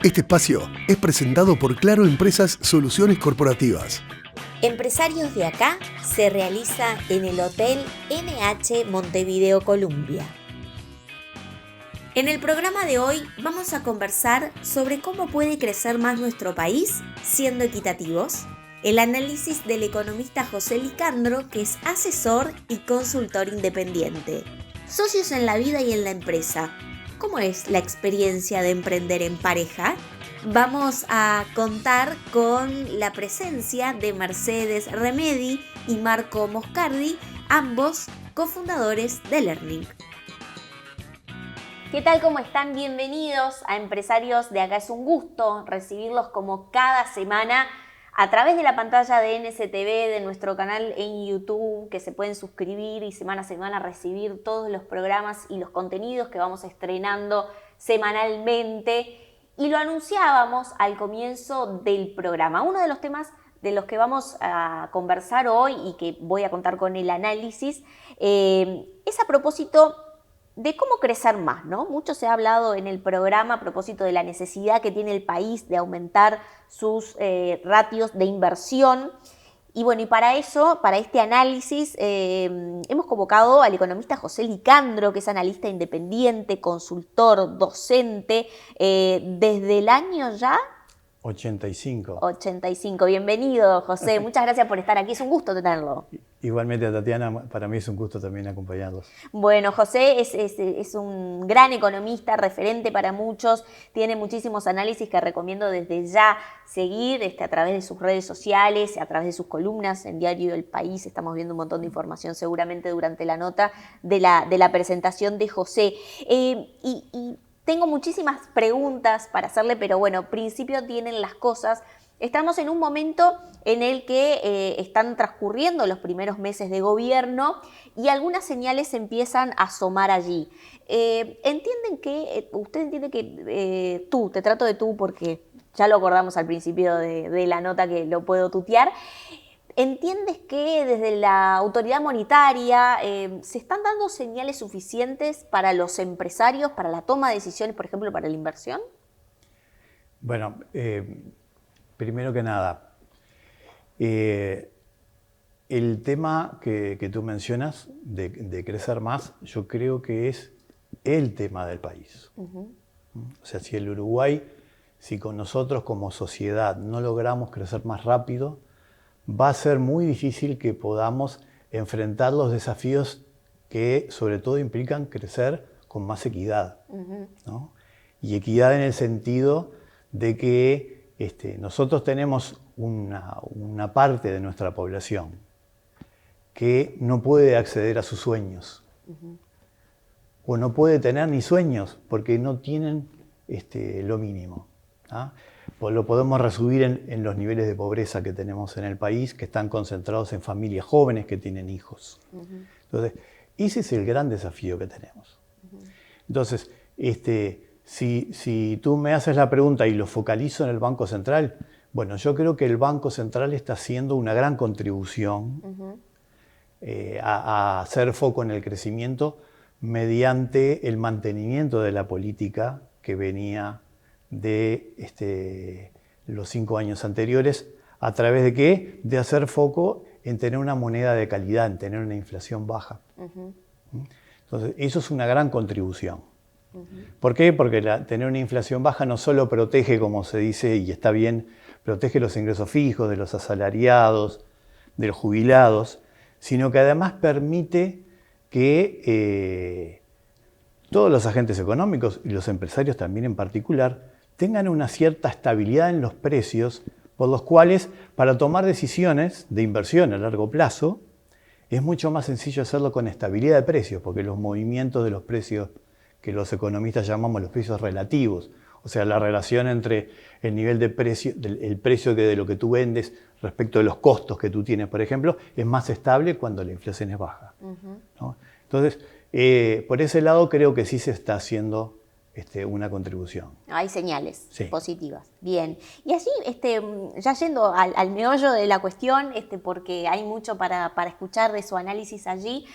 Este espacio es presentado por Claro Empresas Soluciones Corporativas. Empresarios de acá se realiza en el Hotel NH Montevideo Columbia. En el programa de hoy vamos a conversar sobre cómo puede crecer más nuestro país siendo equitativos. El análisis del economista José Licandro, que es asesor y consultor independiente. Socios en la vida y en la empresa. ¿Cómo es la experiencia de emprender en pareja? Vamos a contar con la presencia de Mercedes Remedi y Marco Moscardi, ambos cofundadores de Learning. ¿Qué tal? ¿Cómo están? Bienvenidos a Empresarios de Acá. Es un gusto recibirlos como cada semana a través de la pantalla de NSTV, de nuestro canal en YouTube, que se pueden suscribir y semana a semana recibir todos los programas y los contenidos que vamos estrenando semanalmente. Y lo anunciábamos al comienzo del programa. Uno de los temas de los que vamos a conversar hoy y que voy a contar con el análisis es a propósito de cómo crecer más, ¿no? Mucho se ha hablado en el programa a propósito de la necesidad que tiene el país de aumentar sus ratios de inversión. Y bueno, y para eso, para este análisis, hemos convocado al economista José Licandro, que es analista independiente, consultor, docente, desde el año ya 85. 85. Bienvenido, José. Muchas gracias por estar aquí. Es un gusto tenerlo. Igualmente, Tatiana, para mí es un gusto también acompañarlos. Bueno, José es un gran economista, referente para muchos. Tiene muchísimos análisis que recomiendo desde ya seguir a través de sus redes sociales, a través de sus columnas en Diario El País. Estamos viendo un montón de información seguramente durante la nota de la presentación de José. Tengo muchísimas preguntas para hacerle, pero bueno, principio tienen las cosas. Estamos en un momento en el que están transcurriendo los primeros meses de gobierno y algunas señales empiezan a asomar allí. Usted entiende que te trato de tú porque ya lo acordamos al principio de la nota que lo puedo tutear. ¿Entiendes que desde la autoridad monetaria se están dando señales suficientes para los empresarios, para la toma de decisiones, por ejemplo, para la inversión? Bueno, primero que nada, el tema que tú mencionas de crecer más, yo creo que es el tema del país. Uh-huh. O sea, si el Uruguay, si con nosotros como sociedad no logramos crecer más rápido, va a ser muy difícil que podamos enfrentar los desafíos que sobre todo implican crecer con más equidad, uh-huh, ¿no? Y equidad en el sentido de que nosotros tenemos una parte de nuestra población que no puede acceder a sus sueños, uh-huh, o no puede tener ni sueños porque no tienen lo mínimo, ¿ah? Pues lo podemos resumir en los niveles de pobreza que tenemos en el país, que están concentrados en familias jóvenes que tienen hijos. Uh-huh. Entonces, ese es el gran desafío que tenemos. Uh-huh. Entonces, si tú me haces la pregunta y lo focalizo en el Banco Central, bueno, yo creo que el Banco Central está haciendo una gran contribución, uh-huh, a hacer foco en el crecimiento mediante el mantenimiento de la política que venía de los 5 años anteriores. ¿A través de qué? De hacer foco en tener una moneda de calidad, en tener una inflación baja. Uh-huh. Entonces, eso es una gran contribución. Uh-huh. ¿Por qué? Porque tener una inflación baja no solo protege, como se dice, y está bien, protege los ingresos fijos de los asalariados, de los jubilados, sino que además permite que todos los agentes económicos, y los empresarios también en particular, tengan una cierta estabilidad en los precios, por los cuales, para tomar decisiones de inversión a largo plazo, es mucho más sencillo hacerlo con estabilidad de precios, porque los movimientos de los precios que los economistas llamamos los precios relativos, o sea, la relación entre el nivel de precio, el precio de lo que tú vendes respecto de los costos que tú tienes, por ejemplo, es más estable cuando la inflación es baja, uh-huh, ¿no? Entonces, por ese lado creo que sí se está haciendo una contribución. Hay señales Sí. positivas. Bien. Y así, ya yendo al meollo de la cuestión, porque hay mucho para escuchar de su análisis allí,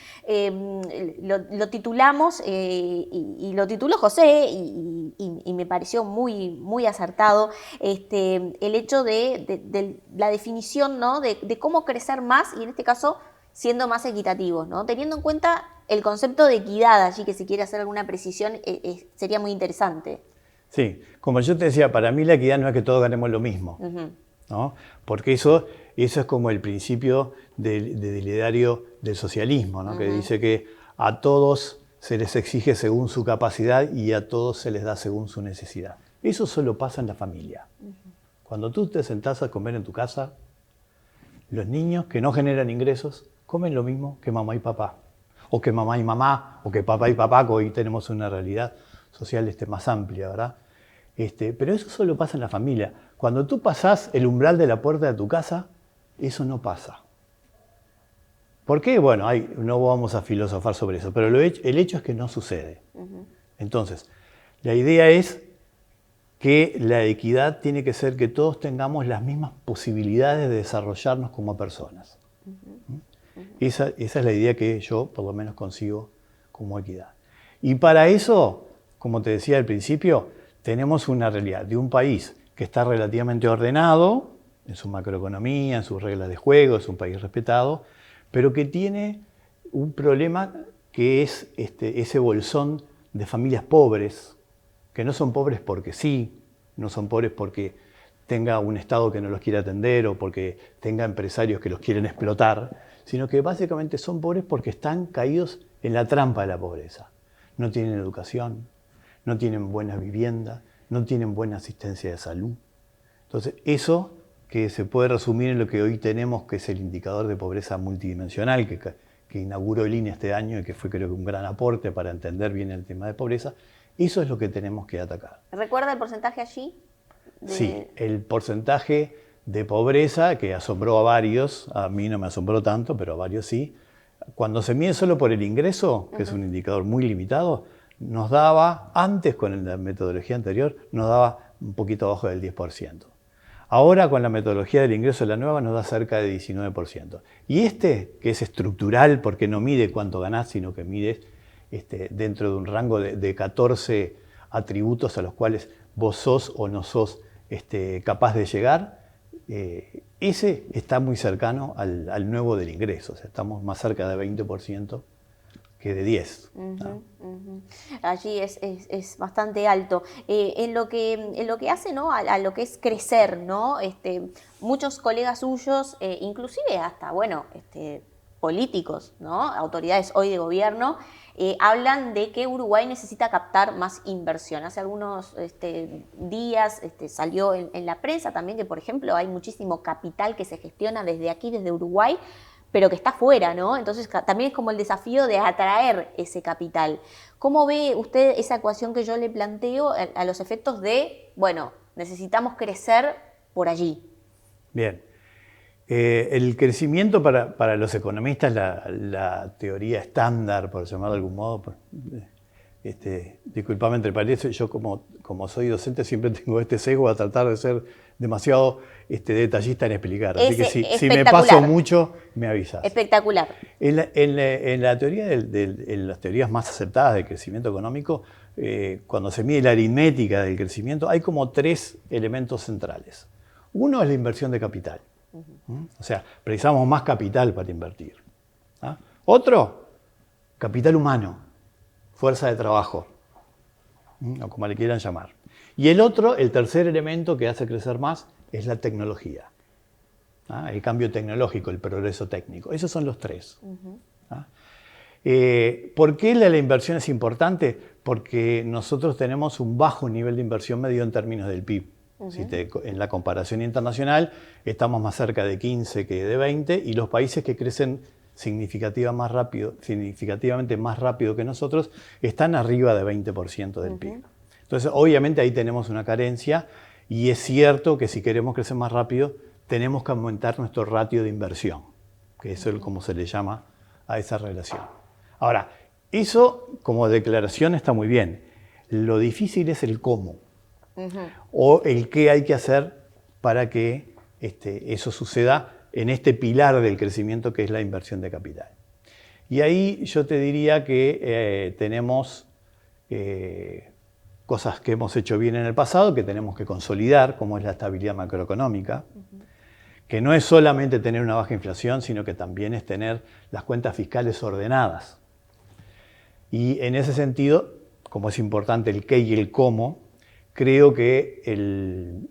lo titulamos, y lo tituló José, y me pareció muy, muy acertado, el hecho de la definición, ¿no? de cómo crecer más, y en este caso siendo más equitativos, ¿no? Teniendo en cuenta el concepto de equidad allí, que si quiere hacer alguna precisión, sería muy interesante. Sí, como yo te decía, para mí la equidad no es que todos ganemos lo mismo, ¿no? Porque eso es como el principio del ideario del socialismo, ¿no? Que dice que a todos se les exige según su capacidad y a todos se les da según su necesidad. Eso solo pasa en la familia. Cuando tú te sentás a comer en tu casa, los niños que no generan ingresos comen lo mismo que mamá y papá, o que mamá y mamá, o que papá y papá, que hoy tenemos una realidad social más amplia, ¿verdad? Pero eso solo pasa en la familia. Cuando tú pasás el umbral de la puerta de tu casa, eso no pasa. ¿Por qué? Bueno, no vamos a filosofar sobre eso, pero el hecho es que no sucede. Entonces, la idea es que la equidad tiene que ser que todos tengamos las mismas posibilidades de desarrollarnos como personas. Esa es la idea que yo, por lo menos, consigo como equidad. Y para eso, como te decía al principio, tenemos una realidad de un país que está relativamente ordenado en su macroeconomía, en sus reglas de juego, es un país respetado, pero que tiene un problema que es ese bolsón de familias pobres, que no son pobres porque sí, no son pobres porque tenga un Estado que no los quiere atender o porque tenga empresarios que los quieren explotar, sino que básicamente son pobres porque están caídos en la trampa de la pobreza. No tienen educación, no tienen buena vivienda, no tienen buena asistencia de salud. Entonces, eso que se puede resumir en lo que hoy tenemos, que es el indicador de pobreza multidimensional, que inauguró el INE este año y que fue, creo que, un gran aporte para entender bien el tema de pobreza, eso es lo que tenemos que atacar. ¿Recuerda el porcentaje allí? Sí, el porcentaje de pobreza, que asombró a varios, a mí no me asombró tanto, pero a varios sí, cuando se mide solo por el ingreso, que es un indicador muy limitado, nos daba, antes con la metodología anterior, nos daba un poquito abajo del 10%. Ahora con la metodología del ingreso de la nueva nos da cerca de 19%. Y que es estructural porque no mide cuánto ganás, sino que mide dentro de un rango de 14 atributos a los cuales vos sos o no sos capaz de llegar, ese está muy cercano al nuevo del ingreso. O sea, estamos más cerca de 20% que de 10%. ¿No? Allí es bastante alto. En lo que hace, ¿no? a lo que es crecer, ¿no? Muchos colegas suyos, inclusive hasta, bueno, políticos, ¿no? Autoridades hoy de gobierno, hablan de que Uruguay necesita captar más inversión. Hace algunos días salió en la prensa también que, por ejemplo, hay muchísimo capital que se gestiona desde aquí, desde Uruguay, pero que está fuera, ¿no? Entonces también es como el desafío de atraer ese capital. ¿Cómo ve usted esa ecuación que yo le planteo a los efectos de, bueno, necesitamos crecer por allí? Bien. El crecimiento para los economistas, la teoría estándar, por llamarlo de algún modo, disculpame entre paréntesis, yo como soy docente siempre tengo este sesgo a tratar de ser demasiado detallista en explicar. Así que si me paso mucho, me avisas. Espectacular. En la teoría en las teorías más aceptadas del crecimiento económico, cuando se mide la aritmética del crecimiento, hay como 3 elementos centrales. Uno es la inversión de capital. O sea, precisamos más capital para invertir. ¿Ah? Otro, capital humano, fuerza de trabajo, o como le quieran llamar. Y el tercer elemento que hace crecer más es la tecnología. ¿Ah? El cambio tecnológico, el progreso técnico. Esos son los 3. ¿Ah? ¿Por qué la inversión es importante? Porque nosotros tenemos un bajo nivel de inversión medido en términos del PIB. En la comparación internacional estamos más cerca de 15 que de 20 y los países que crecen significativamente más rápido que nosotros están arriba de 20% del PIB. Entonces, obviamente ahí tenemos una carencia y es cierto que si queremos crecer más rápido tenemos que aumentar nuestro ratio de inversión, que es como se le llama a esa relación. Ahora, eso como declaración está muy bien. Lo difícil es el cómo o el qué hay que hacer para que eso suceda en este pilar del crecimiento que es la inversión de capital. Y ahí yo te diría que tenemos cosas que hemos hecho bien en el pasado, que tenemos que consolidar, como es la estabilidad macroeconómica, que no es solamente tener una baja inflación, sino que también es tener las cuentas fiscales ordenadas. Y en ese sentido, como es importante el qué y el cómo, creo que el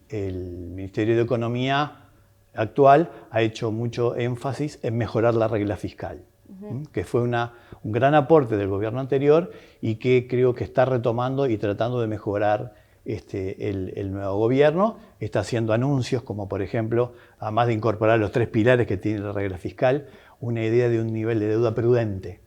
Ministerio de Economía actual ha hecho mucho énfasis en mejorar la regla fiscal, que fue un gran aporte del gobierno anterior y que creo que está retomando y tratando de mejorar el nuevo gobierno. Está haciendo anuncios como, por ejemplo, además de incorporar los 3 pilares que tiene la regla fiscal, una idea de un nivel de deuda prudente,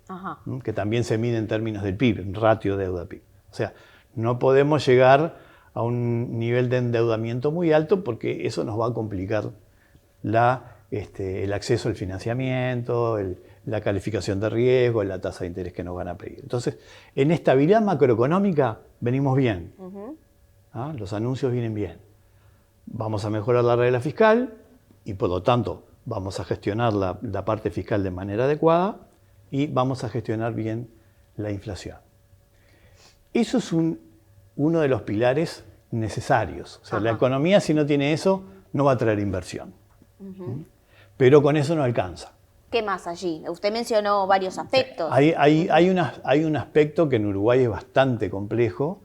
que también se mide en términos del PIB, ratio deuda-PIB. O sea, no podemos llegar a un nivel de endeudamiento muy alto porque eso nos va a complicar el acceso al financiamiento, la calificación de riesgo, la tasa de interés que nos van a pedir. Entonces, en estabilidad macroeconómica venimos bien. Los anuncios vienen bien. Vamos a mejorar la regla fiscal y por lo tanto vamos a gestionar la parte fiscal de manera adecuada y vamos a gestionar bien la inflación. Eso es uno de los pilares necesarios. O sea, la economía, si no tiene eso, no va a traer inversión. Pero con eso no alcanza. ¿Qué más allí? Usted mencionó varios aspectos. Hay un aspecto que en Uruguay es bastante complejo,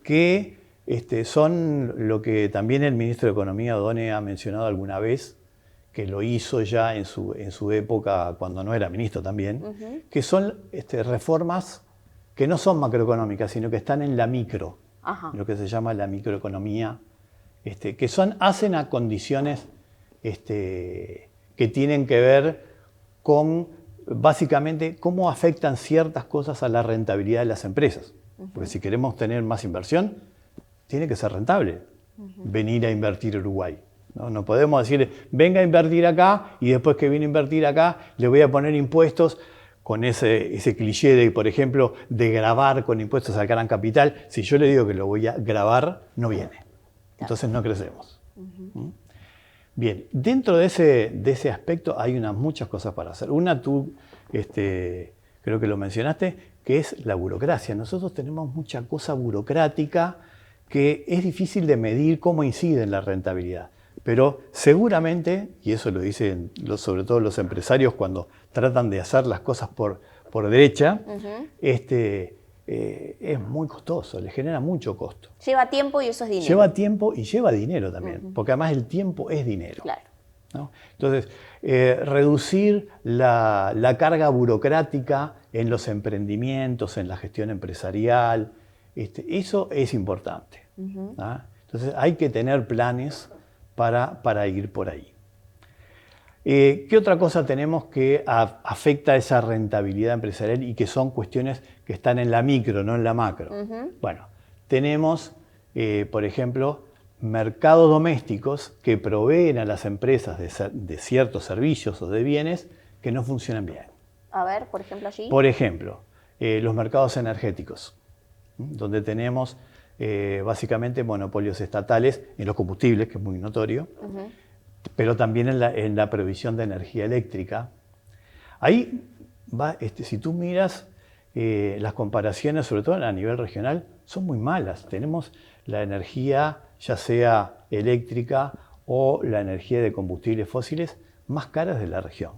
que son lo que también el ministro de Economía, O'Donnell, ha mencionado alguna vez, que lo hizo ya en su época cuando no era ministro también, que son reformas que no son macroeconómicas, sino que están en la micro, lo que se llama la microeconomía, que hacen a condiciones que tienen que ver con básicamente cómo afectan ciertas cosas a la rentabilidad de las empresas. Porque si queremos tener más inversión, tiene que ser rentable venir a invertir a Uruguay. No podemos decir, venga a invertir acá y después que viene a invertir acá le voy a poner impuestos con ese cliché de, por ejemplo, de gravar con impuestos al gran capital. Si yo le digo que lo voy a gravar, no viene. Entonces no crecemos. Bien, dentro de ese aspecto hay muchas cosas para hacer. Una, tú creo que lo mencionaste, que es la burocracia. Nosotros tenemos mucha cosa burocrática que es difícil de medir cómo incide en la rentabilidad. Pero seguramente, y eso lo dicen sobre todo los empresarios cuando tratan de hacer las cosas por derecha, es muy costoso, le genera mucho costo. Lleva tiempo y eso es dinero. Lleva tiempo y lleva dinero también, porque además el tiempo es dinero. Claro. ¿No? Entonces, reducir la carga burocrática en los emprendimientos, en la gestión empresarial, eso es importante. Entonces, hay que tener planes para ir por ahí. ¿Qué otra cosa tenemos que afecta esa rentabilidad empresarial y que son cuestiones que están en la micro, no en la macro? Bueno, tenemos, por ejemplo, mercados domésticos que proveen a las empresas de ciertos servicios o de bienes que no funcionan bien. A ver, por ejemplo, allí. Por ejemplo, los mercados energéticos, donde tenemos básicamente monopolios estatales en los combustibles, que es muy notorio, pero también en la provisión de energía eléctrica. Ahí va, si tú miras las comparaciones, sobre todo a nivel regional, son muy malas. Tenemos la energía, ya sea eléctrica o la energía de combustibles fósiles, más caras de la región.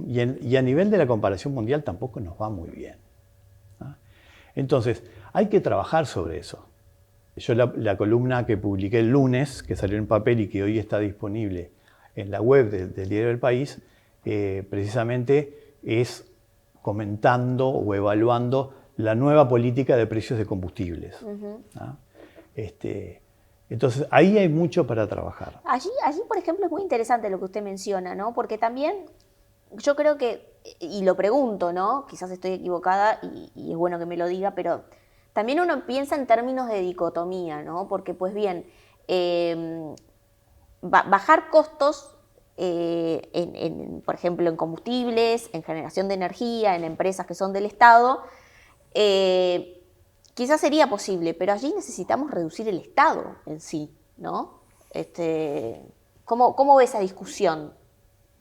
Y a nivel de la comparación mundial tampoco nos va muy bien. Entonces, hay que trabajar sobre eso. Yo la columna que publiqué el lunes, que salió en papel y que hoy está disponible en la web del Diario del País, precisamente es comentando o evaluando la nueva política de precios de combustibles. Entonces, ahí hay mucho para trabajar. Allí, por ejemplo, es muy interesante lo que usted menciona, ¿no? Porque también yo creo que, y lo pregunto, ¿no? Quizás estoy equivocada y es bueno que me lo diga, pero también uno piensa en términos de dicotomía, ¿no? Porque, pues bien, bajar costos, por ejemplo, en combustibles, en generación de energía, en empresas que son del Estado, quizás sería posible, pero allí necesitamos reducir el Estado en sí, ¿no? ¿Cómo ve esa discusión?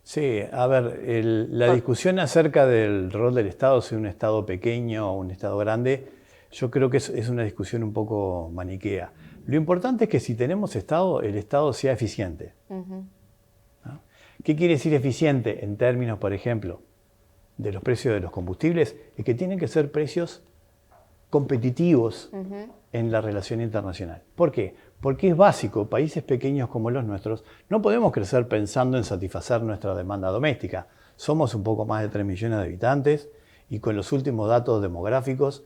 Sí, a ver, la discusión acerca del rol del Estado, si un Estado pequeño o un Estado grande, yo creo que es una discusión un poco maniquea. Lo importante es que si tenemos Estado, el Estado sea eficiente. ¿No? ¿Qué quiere decir eficiente en términos, por ejemplo, de los precios de los combustibles? Es que tienen que ser precios competitivos en la relación internacional. ¿Por qué? Porque es básico, países pequeños como los nuestros, no podemos crecer pensando en satisfacer nuestra demanda doméstica. Somos un poco más de 3 millones de habitantes y con los últimos datos demográficos,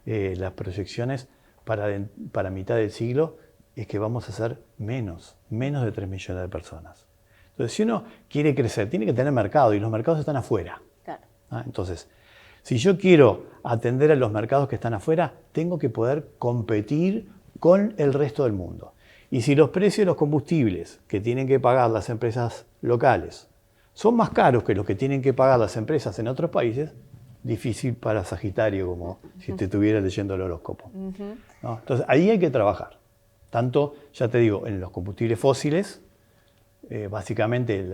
las proyecciones para mitad del siglo es que vamos a ser menos de 3 millones de personas. Entonces, si uno quiere crecer, tiene que tener mercado y los mercados están afuera. Claro. Entonces, si yo quiero atender a los mercados que están afuera, tengo que poder competir con el resto del mundo. Y si los precios de los combustibles que tienen que pagar las empresas locales son más caros que los que tienen que pagar las empresas en otros países, difícil para Sagitario, como si te estuviera leyendo el horóscopo. ¿No? Entonces, ahí hay que trabajar. Tanto, ya te digo, en los combustibles fósiles, básicamente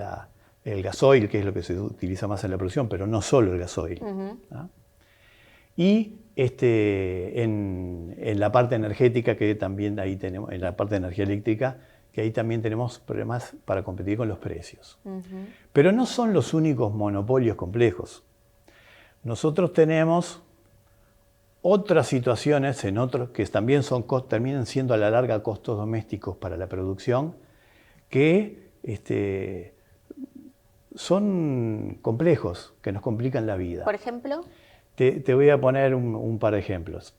el gasoil, que es lo que se utiliza más en la producción, pero no solo el gasoil. ¿No? Y en la parte energética, que también ahí tenemos, en la parte de energía eléctrica, que ahí también tenemos problemas para competir con los precios. Pero no son los únicos monopolios complejos. Nosotros tenemos otras situaciones en otros que también terminan siendo a la larga costos domésticos para la producción, que son complejos, que nos complican la vida. Por ejemplo. Te voy a poner un par de ejemplos,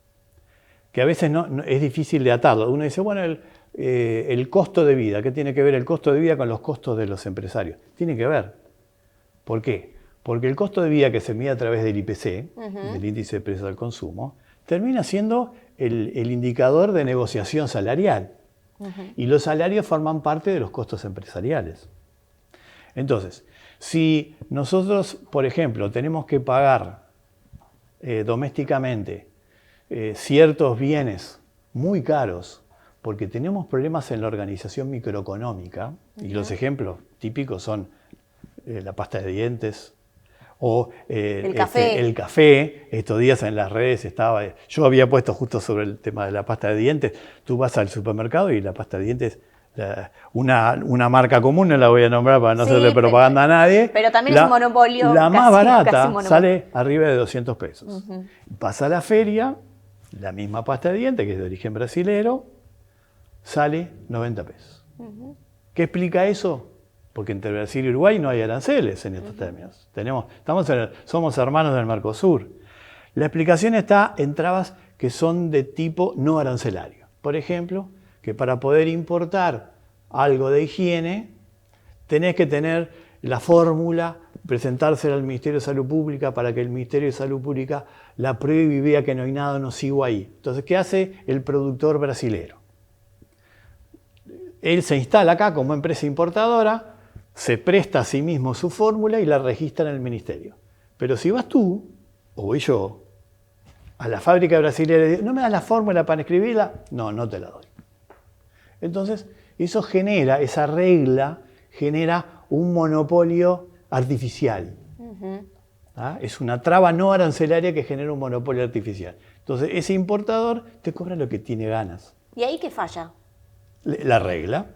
que a veces no, es difícil de atarlo. Uno dice, bueno, el costo de vida, ¿qué tiene que ver el costo de vida con los costos de los empresarios? Tiene que ver. ¿Por qué? Porque el costo de vida que se mide a través del IPC, del índice de precios al consumo, termina siendo el indicador de negociación salarial. Y los salarios forman parte de los costos empresariales. Entonces, si nosotros, por ejemplo, tenemos que pagar domésticamente ciertos bienes muy caros porque tenemos problemas en la organización microeconómica, y los ejemplos típicos son la pasta de dientes o el café. El café. Estos días en las redes yo había puesto justo sobre el tema de la pasta de dientes. Tú vas al supermercado y la pasta de dientes, una marca común, no la voy a nombrar para no hacerle propaganda a nadie. Pero también es un monopolio. La más barata sale arriba de 200 pesos. Pasa a la feria, la misma pasta de dientes, que es de origen brasilero, sale 90 pesos. ¿Qué explica eso? Porque entre Brasil y Uruguay no hay aranceles en estos términos. Somos hermanos del Mercosur. La explicación está en trabas que son de tipo no arancelario. Por ejemplo, que para poder importar algo de higiene, tenés que tener la fórmula, presentársela al Ministerio de Salud Pública para que el Ministerio de Salud Pública la pruebe y vea que no hay nada nocivo ahí. Entonces, ¿qué hace el productor brasilero? Él se instala acá como empresa importadora, se presta a sí mismo su fórmula y la registra en el ministerio. Pero si vas tú, o voy yo, a la fábrica brasilera y digo, ¿no me das la fórmula para escribirla? No, no te la doy. Entonces, eso genera, esa regla genera un monopolio artificial. Es una traba no arancelaria que genera un monopolio artificial. Entonces, ese importador te cobra lo que tiene ganas. ¿Y ahí qué falla? La regla.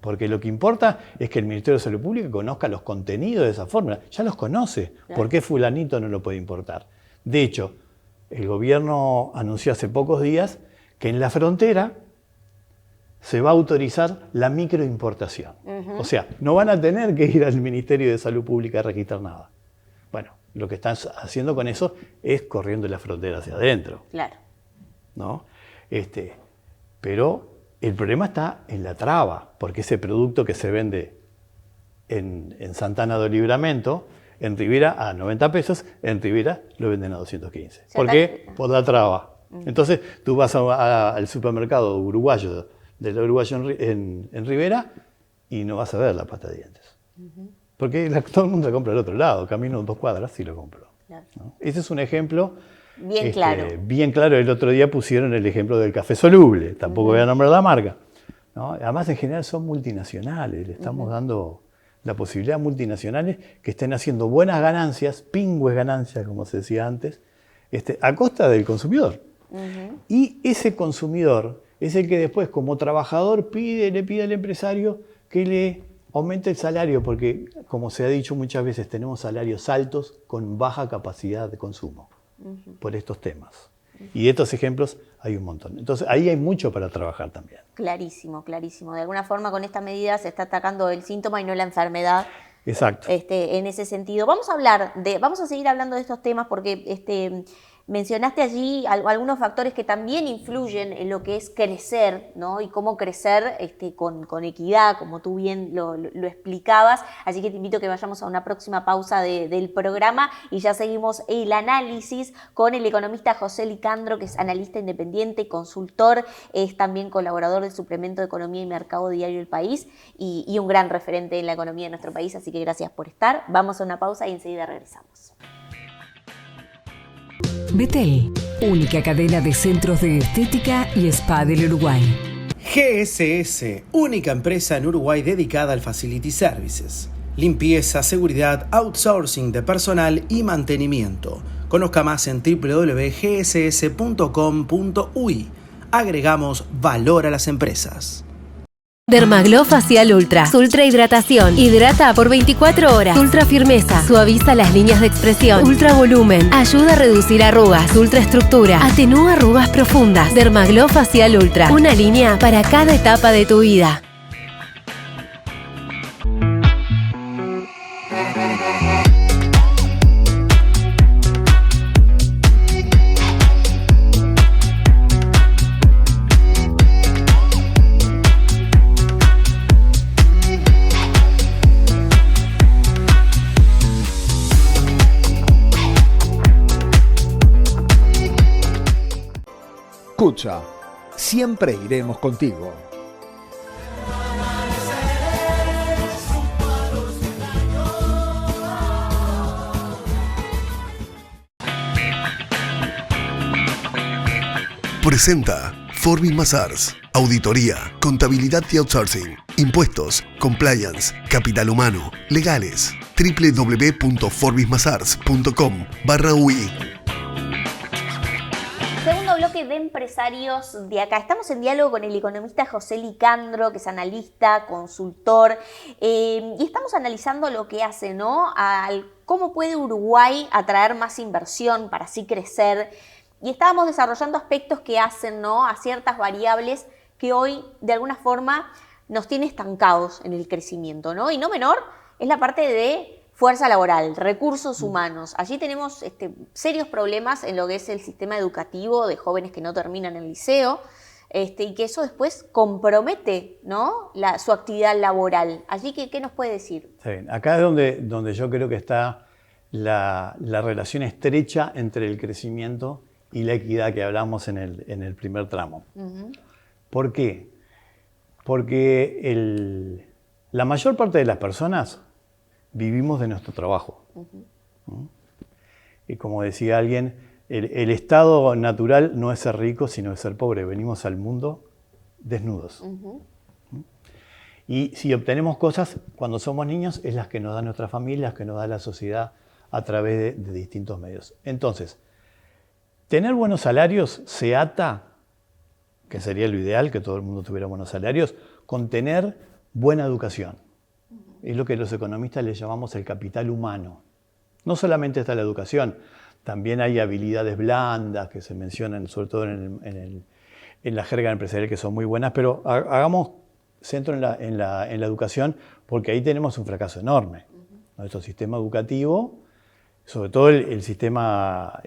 Porque lo que importa es que el Ministerio de Salud Pública conozca los contenidos de esa fórmula. Ya los conoce. Claro. ¿Por qué fulanito no lo puede importar? De hecho, el gobierno anunció hace pocos días que en la frontera se va a autorizar la microimportación. O sea, no van a tener que ir al Ministerio de Salud Pública a registrar nada. Bueno, lo que están haciendo con eso es corriendo la frontera hacia adentro. Claro. ¿No? Pero el problema está en la traba, porque ese producto que se vende en Santana do Livramento, en Rivera a 90 pesos, en Rivera lo venden a 215. ¿Por qué? Por la traba. Entonces tú vas al supermercado uruguayo, del uruguayo en Rivera, y no vas a ver la pasta de dientes. Porque todo el mundo la compra al otro lado, camino 2 cuadras y lo compro. Claro. ¿No? Ese es un ejemplo Bien claro. Bien claro, el otro día pusieron el ejemplo del café soluble, tampoco voy a nombrar la marca, ¿no? Además, en general son multinacionales, le estamos dando la posibilidad a multinacionales que estén haciendo buenas ganancias, pingües ganancias, como se decía antes, a costa del consumidor. Y ese consumidor es el que después, como trabajador, le pide al empresario que le aumente el salario, porque, como se ha dicho muchas veces, tenemos salarios altos con baja capacidad de consumo por estos temas. Y de estos ejemplos hay un montón. Entonces, ahí hay mucho para trabajar también. Clarísimo, clarísimo. De alguna forma, con esta medida se está atacando el síntoma y no la enfermedad. Exacto. En ese sentido. Vamos a seguir hablando de estos temas porque mencionaste allí algunos factores que también influyen en lo que es crecer, ¿no? Y cómo crecer con equidad, como tú bien lo explicabas. Así que te invito a que vayamos a una próxima pausa del programa y ya seguimos el análisis con el economista José Licandro, que es analista independiente, consultor, es también colaborador del suplemento de Economía y Mercado Diario El País y un gran referente en la economía de nuestro país. Así que gracias por estar. Vamos a una pausa y enseguida regresamos. Betel, única cadena de centros de estética y spa del Uruguay. GSS, única empresa en Uruguay dedicada al Facility Services. Limpieza, seguridad, outsourcing de personal y mantenimiento. Conozca más en www.gss.com.uy. Agregamos valor a las empresas. Dermaglow Facial Ultra. Ultra hidratación. Hidrata por 24 horas. Ultra firmeza. Suaviza las líneas de expresión. Ultra volumen. Ayuda a reducir arrugas. Ultra estructura. Atenúa arrugas profundas. Dermaglow Facial Ultra. Una línea para cada etapa de tu vida. Escucha, siempre iremos contigo. Presenta Forbis Mazars. Auditoría, contabilidad y outsourcing, impuestos, compliance, capital humano, legales. www.forbismazars.com/UI. Segundo bloque de empresarios de acá. Estamos en diálogo con el economista José Licandro, que es analista, consultor, y estamos analizando lo que hace, ¿no? Cómo puede Uruguay atraer más inversión para así crecer. Y estábamos desarrollando aspectos que hacen, ¿no?, a ciertas variables que hoy, de alguna forma, nos tiene estancados en el crecimiento, ¿no? Y no menor es la parte de fuerza laboral, recursos humanos. Allí tenemos serios problemas en lo que es el sistema educativo de jóvenes que no terminan el liceo y que eso después compromete, ¿no?, su actividad laboral. Allí, ¿qué nos puede decir? Está bien. Acá es donde yo creo que está la relación estrecha entre el crecimiento y la equidad que hablamos en el primer tramo. ¿Por qué? Porque la mayor parte de las personas vivimos de nuestro trabajo. Y como decía alguien, el estado natural no es ser rico, sino es ser pobre. Venimos al mundo desnudos. Y si obtenemos cosas cuando somos niños, es las que nos da nuestra familia, las que nos da la sociedad a través de distintos medios. Entonces, tener buenos salarios se ata, que sería lo ideal, que todo el mundo tuviera buenos salarios, con tener buena educación. Es lo que los economistas le llamamos el capital humano. No solamente está la educación, también hay habilidades blandas que se mencionan, sobre todo en la jerga empresarial, que son muy buenas, pero hagamos centro en la educación, porque ahí tenemos un fracaso enorme. Nuestro sistema educativo, sobre todo el sistema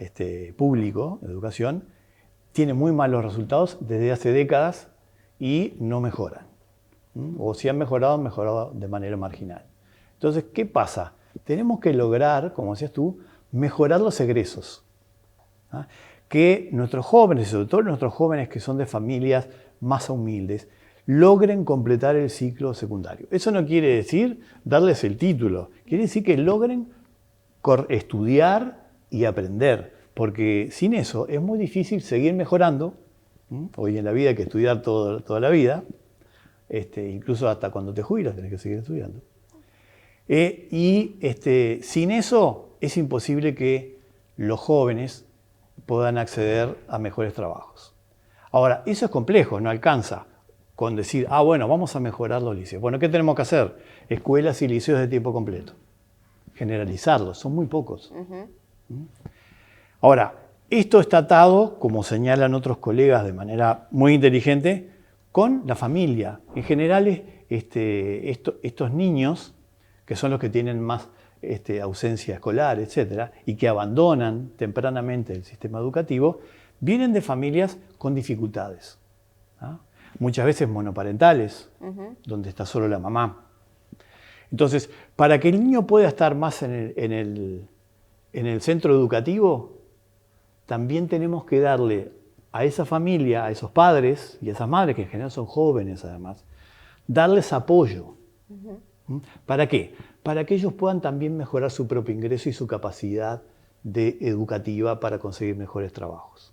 público de educación, tiene muy malos resultados desde hace décadas y no mejoran. O si han mejorado de manera marginal. Entonces, ¿qué pasa? Tenemos que lograr, como decías tú, mejorar los egresos. Que nuestros jóvenes, sobre todo nuestros jóvenes que son de familias más humildes, logren completar el ciclo secundario. Eso no quiere decir darles el título, quiere decir que logren estudiar y aprender, Porque sin eso es muy difícil seguir mejorando. Hoy en la vida hay que estudiar toda la vida, incluso hasta cuando te jubilas tenés que seguir estudiando. Sin eso es imposible que los jóvenes puedan acceder a mejores trabajos. Ahora, eso es complejo, no alcanza con decir, bueno, vamos a mejorar los liceos. Bueno, ¿qué tenemos que hacer? Escuelas y liceos de tiempo completo. Generalizarlos, son muy pocos. Ahora, esto está atado, como señalan otros colegas de manera muy inteligente, con la familia. En general, estos niños, que son los que tienen más ausencia escolar, etcétera, y que abandonan tempranamente el sistema educativo, vienen de familias con dificultades. Muchas veces monoparentales, donde está solo la mamá. Entonces, para que el niño pueda estar más en el centro educativo, también tenemos que darle a esa familia, a esos padres y a esas madres, que en general son jóvenes además, darles apoyo. ¿Para qué? Para que ellos puedan también mejorar su propio ingreso y su capacidad educativa para conseguir mejores trabajos.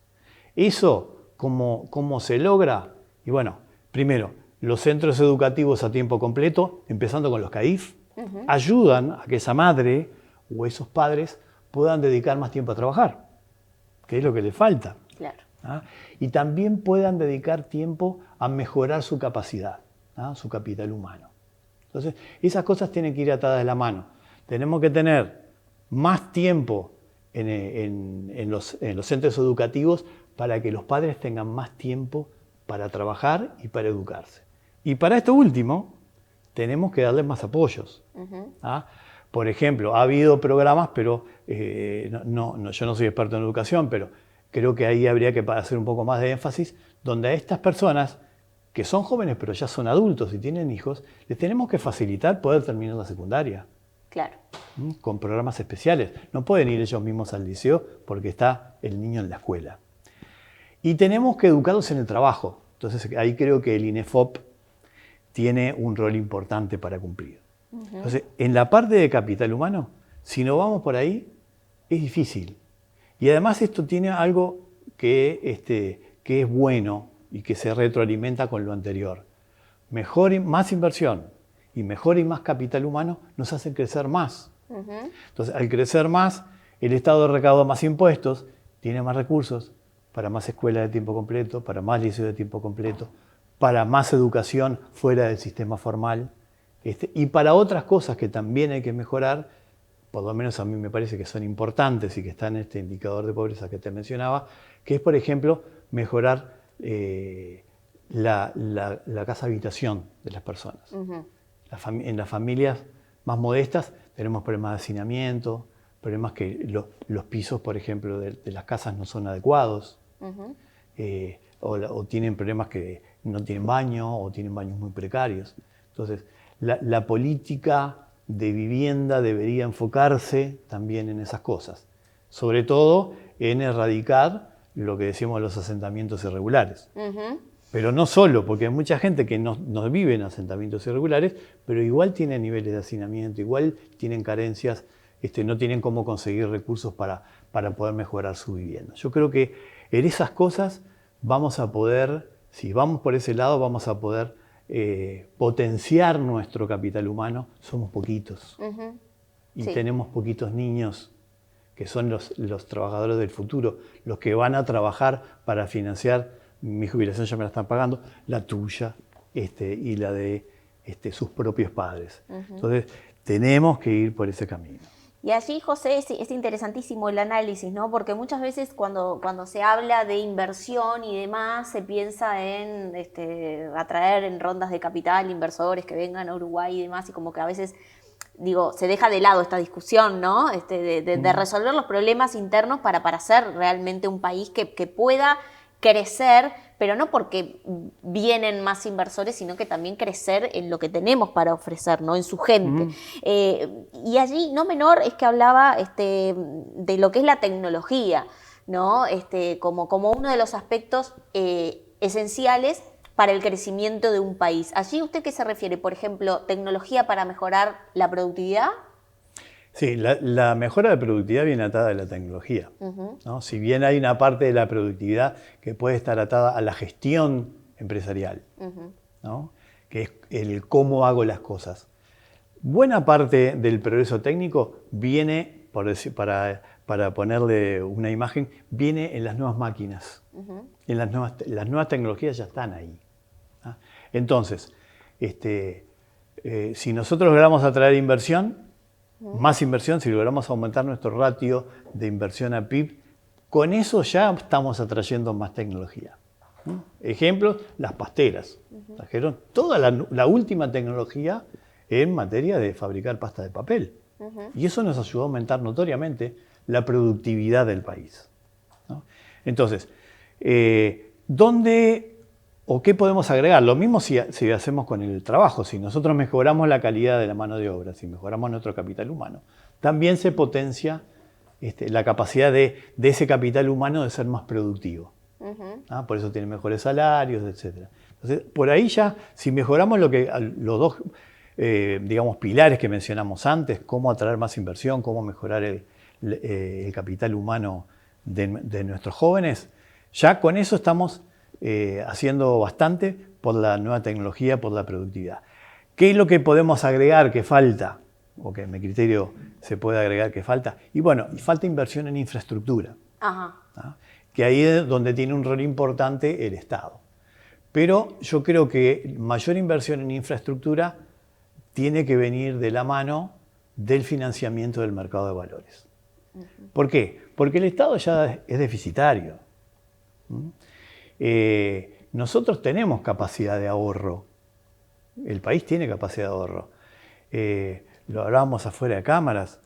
Eso, ¿cómo se logra? Y bueno, primero, los centros educativos a tiempo completo, empezando con los CAIF, ayudan a que esa madre o esos padres puedan dedicar más tiempo a trabajar, que es lo que les falta. Claro. Y también puedan dedicar tiempo a mejorar su capacidad, su capital humano. Entonces, esas cosas tienen que ir atadas de la mano. Tenemos que tener más tiempo en los centros educativos para que los padres tengan más tiempo para trabajar y para educarse. Y para esto último, tenemos que darles más apoyos. Por ejemplo, ha habido programas, pero yo no soy experto en educación, pero creo que ahí habría que hacer un poco más de énfasis, donde a estas personas, que son jóvenes pero ya son adultos y tienen hijos, les tenemos que facilitar poder terminar la secundaria. Claro. Con programas especiales. No pueden ir ellos mismos al liceo porque está el niño en la escuela. Y tenemos que educarlos en el trabajo. Entonces ahí creo que el INEFOP tiene un rol importante para cumplir. Entonces, en la parte de capital humano, si no vamos por ahí, es difícil. Y además esto tiene algo que es bueno y que se retroalimenta con lo anterior. Más inversión y mejor y más capital humano nos hacen crecer más. Entonces, al crecer más, el Estado recauda más impuestos, tiene más recursos para más escuelas de tiempo completo, para más liceos de tiempo completo, para más educación fuera del sistema formal, y para otras cosas que también hay que mejorar, por lo menos a mí me parece que son importantes y que están en este indicador de pobreza que te mencionaba, que es, por ejemplo, mejorar la casa habitación de las personas. En las familias más modestas tenemos problemas de hacinamiento, problemas que los pisos, por ejemplo, de las casas no son adecuados, o tienen problemas que no tienen baño o tienen baños muy precarios. Entonces, la política de vivienda debería enfocarse también en esas cosas, sobre todo en erradicar lo que decimos los asentamientos irregulares. Pero no solo, porque hay mucha gente que no vive en asentamientos irregulares, pero igual tiene niveles de hacinamiento, igual tienen carencias, no tienen cómo conseguir recursos para poder mejorar su vivienda. Yo creo que en esas cosas vamos a poder, si vamos por ese lado, vamos a poder potenciar nuestro capital humano. Somos poquitos y tenemos poquitos niños que son los trabajadores del futuro, los que van a trabajar para financiar mi jubilación, ya me la están pagando, la tuya y la de sus propios padres. Entonces, tenemos que ir por ese camino. Y allí, José, es interesantísimo el análisis, ¿no? Porque muchas veces cuando se habla de inversión y demás, se piensa en atraer en rondas de capital inversores que vengan a Uruguay y demás, y como que a veces, se deja de lado esta discusión, ¿no? De resolver los problemas internos para ser realmente un país que pueda crecer, pero no porque vienen más inversores, sino que también crecer en lo que tenemos para ofrecer, ¿no? En su gente. Y allí, no menor, es que hablaba de lo que es la tecnología, ¿no? Como uno de los aspectos esenciales para el crecimiento de un país. ¿Allí usted qué se refiere? Por ejemplo, ¿tecnología para mejorar la productividad? Sí, la mejora de productividad viene atada a la tecnología, ¿no? Si bien hay una parte de la productividad que puede estar atada a la gestión empresarial, ¿no? Que es el cómo hago las cosas. Buena parte del progreso técnico viene, para ponerle una imagen, viene en las nuevas máquinas. En las nuevas tecnologías ya están ahí, ¿no? Entonces, si nosotros logramos atraer inversión, más inversión, si logramos aumentar nuestro ratio de inversión a PIB, con eso ya estamos atrayendo más tecnología. Ejemplos, las pasteras. Trajeron toda la última tecnología en materia de fabricar pasta de papel. Y eso nos ayudó a aumentar notoriamente la productividad del país, ¿no? Entonces, ¿dónde o qué podemos agregar? Lo mismo si hacemos con el trabajo. Si nosotros mejoramos la calidad de la mano de obra, si mejoramos nuestro capital humano, también se potencia la capacidad de ese capital humano de ser más productivo. Por eso tiene mejores salarios, etc. Entonces, por ahí ya, si mejoramos los dos digamos, pilares que mencionamos antes, cómo atraer más inversión, cómo mejorar el capital humano de nuestros jóvenes, ya con eso estamos haciendo bastante por la nueva tecnología, por la productividad. ¿Qué es lo que podemos agregar que falta? O que en mi criterio se puede agregar que falta. Y bueno, falta inversión en infraestructura. ¿No? Que ahí es donde tiene un rol importante el Estado. Pero yo creo que mayor inversión en infraestructura tiene que venir de la mano del financiamiento del mercado de valores. ¿Por qué? Porque el Estado ya es deficitario. Nosotros tenemos capacidad de ahorro. El país tiene capacidad de ahorro. Lo hablábamos afuera de cámaras.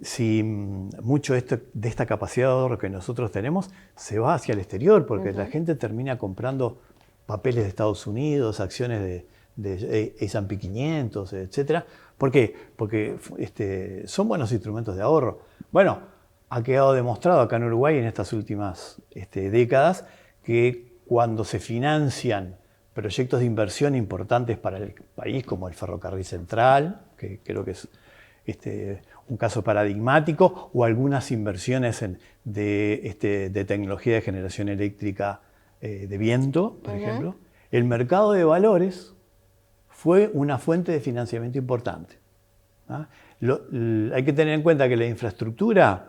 Si mucho de esta capacidad de ahorro que nosotros tenemos se va hacia el exterior, porque la gente termina comprando papeles de Estados Unidos, acciones de S&P 500, etc. ¿Por qué? Porque son buenos instrumentos de ahorro. Bueno, ha quedado demostrado acá en Uruguay en estas últimas décadas que cuando se financian proyectos de inversión importantes para el país, como el Ferrocarril Central, que creo que es un caso paradigmático, o algunas inversiones de tecnología de generación eléctrica de viento, por ejemplo, el mercado de valores fue una fuente de financiamiento importante. Hay que tener en cuenta que la infraestructura,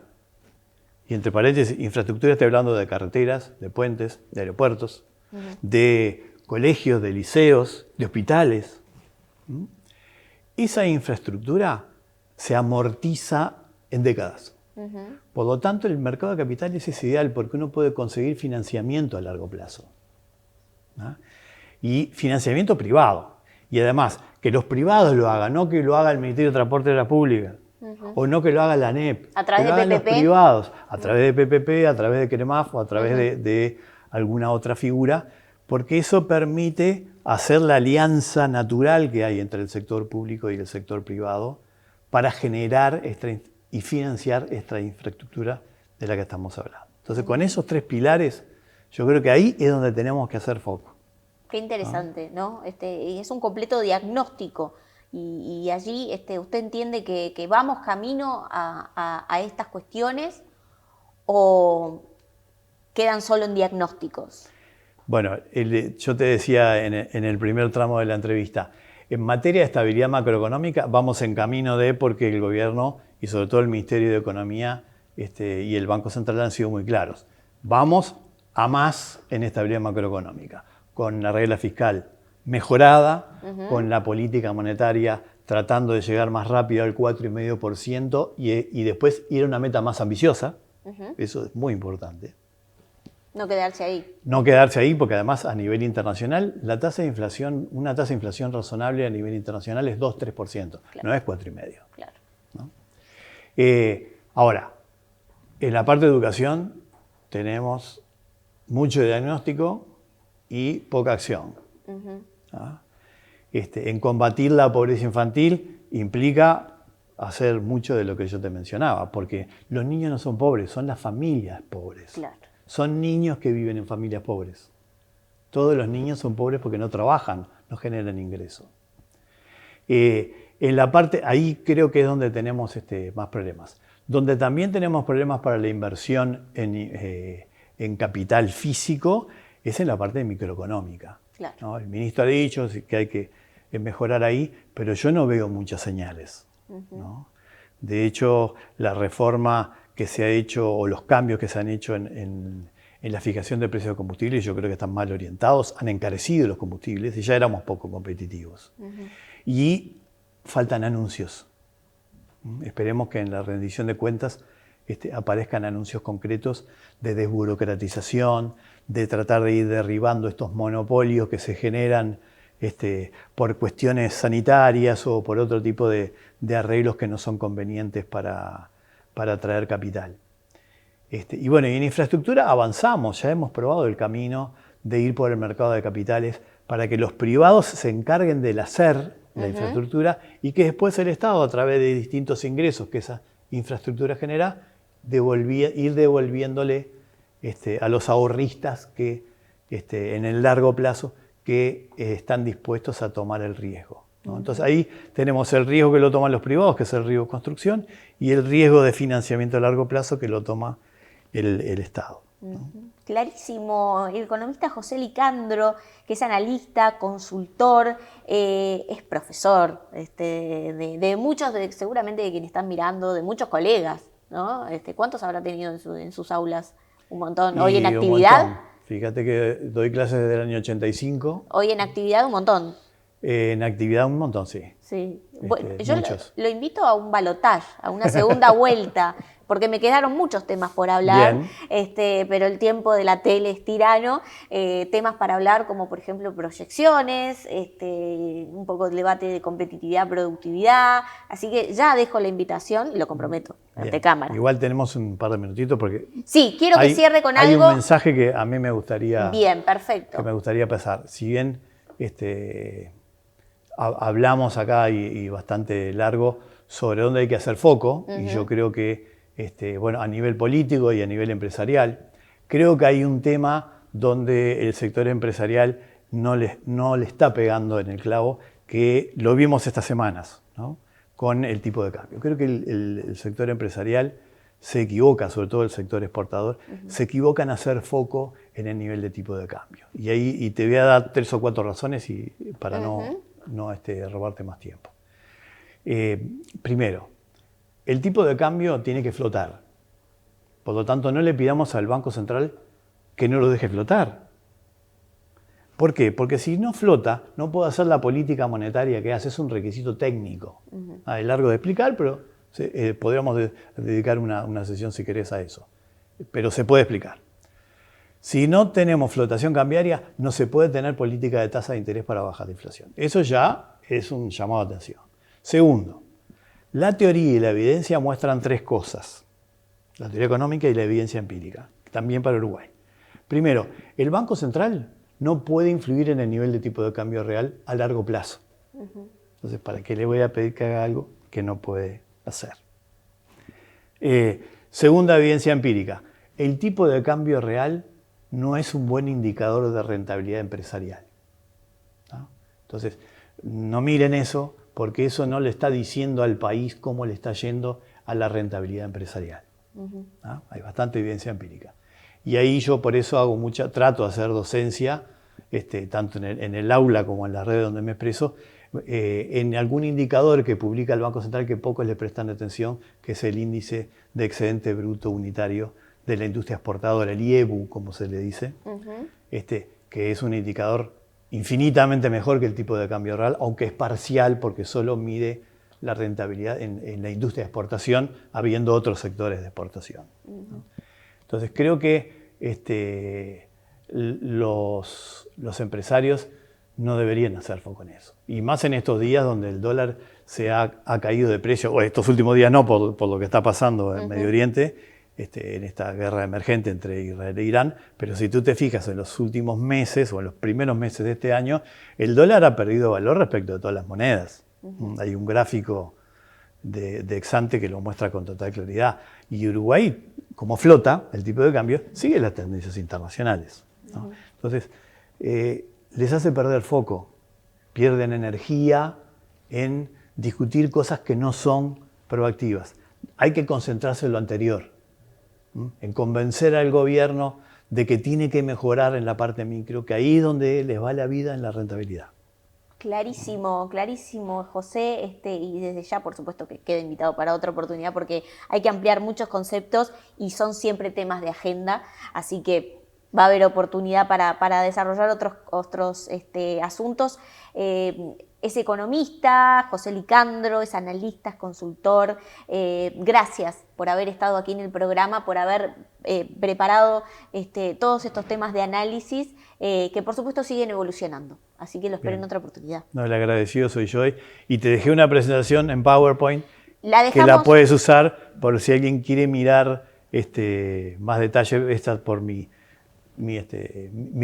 y entre paréntesis, infraestructura estoy hablando de carreteras, de puentes, de aeropuertos, de colegios, de liceos, de hospitales. Esa infraestructura se amortiza en décadas. Por lo tanto, el mercado de capitales es ideal porque uno puede conseguir financiamiento a largo plazo. Y financiamiento privado. Y además, que los privados lo hagan, no que lo haga el Ministerio de Transporte de la Pública, o no que lo haga la ANEP. ¿A través que lo de hagan PPP? los privados, a través de PPP, a través de CREMAF o a través de alguna otra figura, porque eso permite hacer la alianza natural que hay entre el sector público y el sector privado para generar y financiar esta infraestructura de la que estamos hablando. Entonces, con esos tres pilares, yo creo que ahí es donde tenemos que hacer foco. Qué interesante, ¿no? Es un completo diagnóstico y allí usted entiende que vamos camino a estas cuestiones o quedan solo en diagnósticos. Bueno, yo te decía en el primer tramo de la entrevista, en materia de estabilidad macroeconómica vamos en camino porque el gobierno y sobre todo el Ministerio de Economía y el Banco Central han sido muy claros. Vamos a más en estabilidad macroeconómica, con la regla fiscal mejorada, con la política monetaria tratando de llegar más rápido al 4,5% y después ir a una meta más ambiciosa. Eso es muy importante. No quedarse ahí. No quedarse ahí porque además a nivel internacional una tasa de inflación razonable a nivel internacional es 2-3%, claro. No es 4,5%. Claro. ¿No? Ahora, en la parte de educación tenemos mucho diagnóstico y poca acción. En combatir la pobreza infantil implica hacer mucho de lo que yo te mencionaba, porque los niños no son pobres, son las familias pobres. Claro. Son niños que viven en familias pobres. Todos los niños son pobres porque no trabajan, no generan ingresos. en la parte, ahí creo que es donde tenemos más problemas. Donde también tenemos problemas para la inversión en capital físico es en la parte microeconómica. Claro. ¿No? El ministro ha dicho que hay que mejorar ahí, pero yo no veo muchas señales. ¿No? De hecho, la reforma que se ha hecho o los cambios que se han hecho en la fijación de precios de combustibles, yo creo que están mal orientados, han encarecido los combustibles y ya éramos poco competitivos. Y faltan anuncios. Esperemos que en la rendición de cuentas aparezcan anuncios concretos de desburocratización, de tratar de ir derribando estos monopolios que se generan por cuestiones sanitarias o por otro tipo de arreglos que no son convenientes para atraer capital. Y bueno, y en infraestructura avanzamos, ya hemos probado el camino de ir por el mercado de capitales para que los privados se encarguen del hacer la infraestructura y que después el Estado, a través de distintos ingresos que esa infraestructura genera, ir devolviéndole a los ahorristas que en el largo plazo que están dispuestos a tomar el riesgo, ¿no? Entonces ahí tenemos el riesgo que lo toman los privados, que es el riesgo de construcción, y el riesgo de financiamiento a largo plazo que lo toma el Estado, ¿no? Clarísimo. El economista José Licandro, que es analista, consultor, es profesor de muchos, seguramente de quienes están mirando, de muchos colegas, ¿no? ¿Cuántos habrá tenido en sus aulas? Un montón. ¿Hoy en actividad? Fíjate que doy clases desde el año 85. Hoy en actividad un montón. En actividad un montón, sí. Sí. Yo muchos. lo invito a un balotaje, a una segunda vuelta, porque me quedaron muchos temas por hablar, pero el tiempo de la tele es tirano. Temas para hablar como, por ejemplo, proyecciones, un poco de debate de competitividad, productividad. Así que ya dejo la invitación y lo comprometo ante cámara. Igual tenemos un par de minutitos porque... Sí, quiero que cierre con algo. Hay un mensaje que a mí me gustaría... Bien, perfecto. Que me gustaría pasar. Si bien hablamos acá y bastante largo sobre dónde hay que hacer foco, y yo creo que a nivel político y a nivel empresarial, creo que hay un tema donde el sector empresarial no le está pegando en el clavo, que lo vimos estas semanas, ¿no? Con el tipo de cambio. Creo que el sector empresarial se equivoca, sobre todo el sector exportador, se equivoca en hacer foco en el nivel de tipo de cambio. Y te voy a dar 3 o 4 razones para no robarte más tiempo. Primero, el tipo de cambio tiene que flotar. Por lo tanto, no le pidamos al Banco Central que no lo deje flotar. ¿Por qué? Porque si no flota, no puede hacer la política monetaria que hace. Es un requisito técnico. Es largo de explicar, pero podríamos dedicar una sesión, si querés, a eso. Pero se puede explicar. Si no tenemos flotación cambiaria, no se puede tener política de tasa de interés para bajar la inflación. Eso ya es un llamado de atención. Segundo, la teoría y la evidencia muestran 3 cosas. La teoría económica y la evidencia empírica, también para Uruguay. Primero, el Banco Central no puede influir en el nivel de tipo de cambio real a largo plazo. Entonces, ¿para qué le voy a pedir que haga algo que no puede hacer? Segunda evidencia empírica, el tipo de cambio real no es un buen indicador de rentabilidad empresarial, ¿no? Entonces, no miren eso, porque eso no le está diciendo al país cómo le está yendo a la rentabilidad empresarial. ¿No? Hay bastante evidencia empírica. Y ahí yo por eso trato de hacer docencia, tanto en el aula como en las redes donde me expreso, en algún indicador que publica el Banco Central que pocos le prestan atención, que es el índice de excedente bruto unitario de la industria exportadora, el IEBU, como se le dice, que es un indicador infinitamente mejor que el tipo de cambio real, aunque es parcial porque solo mide la rentabilidad en la industria de exportación, habiendo otros sectores de exportación, ¿no? Entonces creo que los empresarios no deberían hacer foco en eso. Y más en estos días donde el dólar se ha caído de precio, o estos últimos días no, por lo que está pasando en Medio Oriente, en esta guerra emergente entre Israel e Irán, pero si tú te fijas en los últimos meses o en los primeros meses de este año, el dólar ha perdido valor respecto de todas las monedas. Hay un gráfico de Exante que lo muestra con total claridad. Y Uruguay, como flota, el tipo de cambio, sigue las tendencias internacionales, ¿no? Entonces, les hace perder foco, pierden energía en discutir cosas que no son proactivas. Hay que concentrarse en lo anterior, en convencer al gobierno de que tiene que mejorar en la parte micro, que ahí es donde les va la vida en la rentabilidad. Clarísimo, clarísimo, José, y desde ya, por supuesto, que queda invitado para otra oportunidad porque hay que ampliar muchos conceptos y son siempre temas de agenda, así que va a haber oportunidad para desarrollar otros asuntos. Es economista, José Licandro, es analista, es consultor. Gracias por haber estado aquí en el programa, por haber preparado todos estos temas de análisis que por supuesto siguen evolucionando. Así que lo espero en otra oportunidad. No, el agradecido soy yo y te dejé una presentación en PowerPoint que la puedes usar por si alguien quiere mirar más detalle. Esta por mi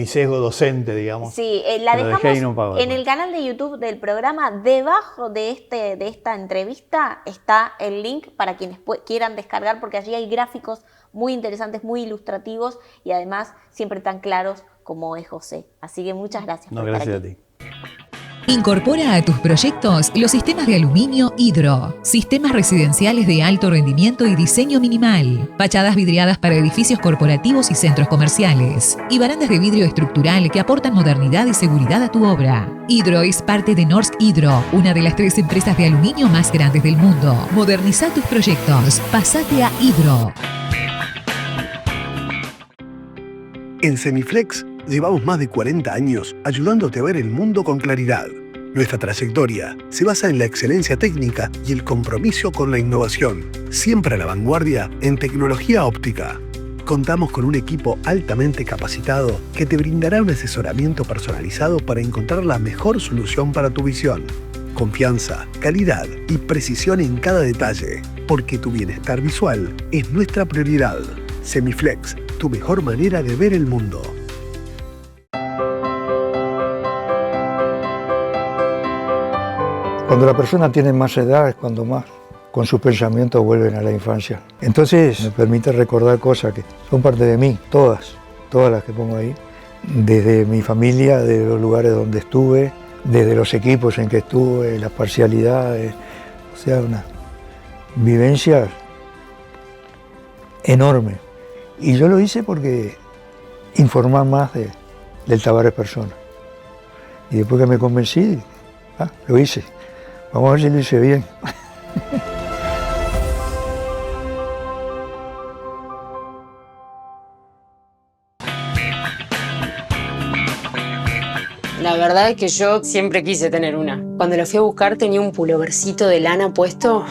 sesgo docente, digamos. Sí, la dejamos en el canal de YouTube del programa. Debajo de esta entrevista está el link para quienes quieran descargar, porque allí hay gráficos muy interesantes, muy ilustrativos y además siempre tan claros como es José. Así que muchas gracias. No, gracias a ti. Incorpora a tus proyectos los sistemas de aluminio Hidro, sistemas residenciales de alto rendimiento y diseño minimal, fachadas vidriadas para edificios corporativos y centros comerciales, y barandas de vidrio estructural que aportan modernidad y seguridad a tu obra. Hidro es parte de Norsk Hydro, una de las 3 empresas de aluminio más grandes del mundo. Moderniza tus proyectos. Pasate a Hidro. En Semiflex llevamos más de 40 años ayudándote a ver el mundo con claridad. Nuestra trayectoria se basa en la excelencia técnica y el compromiso con la innovación, siempre a la vanguardia en tecnología óptica. Contamos con un equipo altamente capacitado que te brindará un asesoramiento personalizado para encontrar la mejor solución para tu visión. Confianza, calidad y precisión en cada detalle, porque tu bienestar visual es nuestra prioridad. Semiflex, tu mejor manera de ver el mundo. Cuando la persona tiene más edad es cuando más con sus pensamientos vuelven a la infancia. Entonces me permite recordar cosas que son parte de mí, todas las que pongo ahí, desde mi familia, de los lugares donde estuve, desde los equipos en que estuve, las parcialidades, o sea, una vivencia enorme. Y yo lo hice porque informar más del Tavares persona. Y después que me convencí, lo hice. Vamos a ver si lo hice bien. La verdad es que yo siempre quise tener una. Cuando la fui a buscar tenía un pulovercito de lana puesto.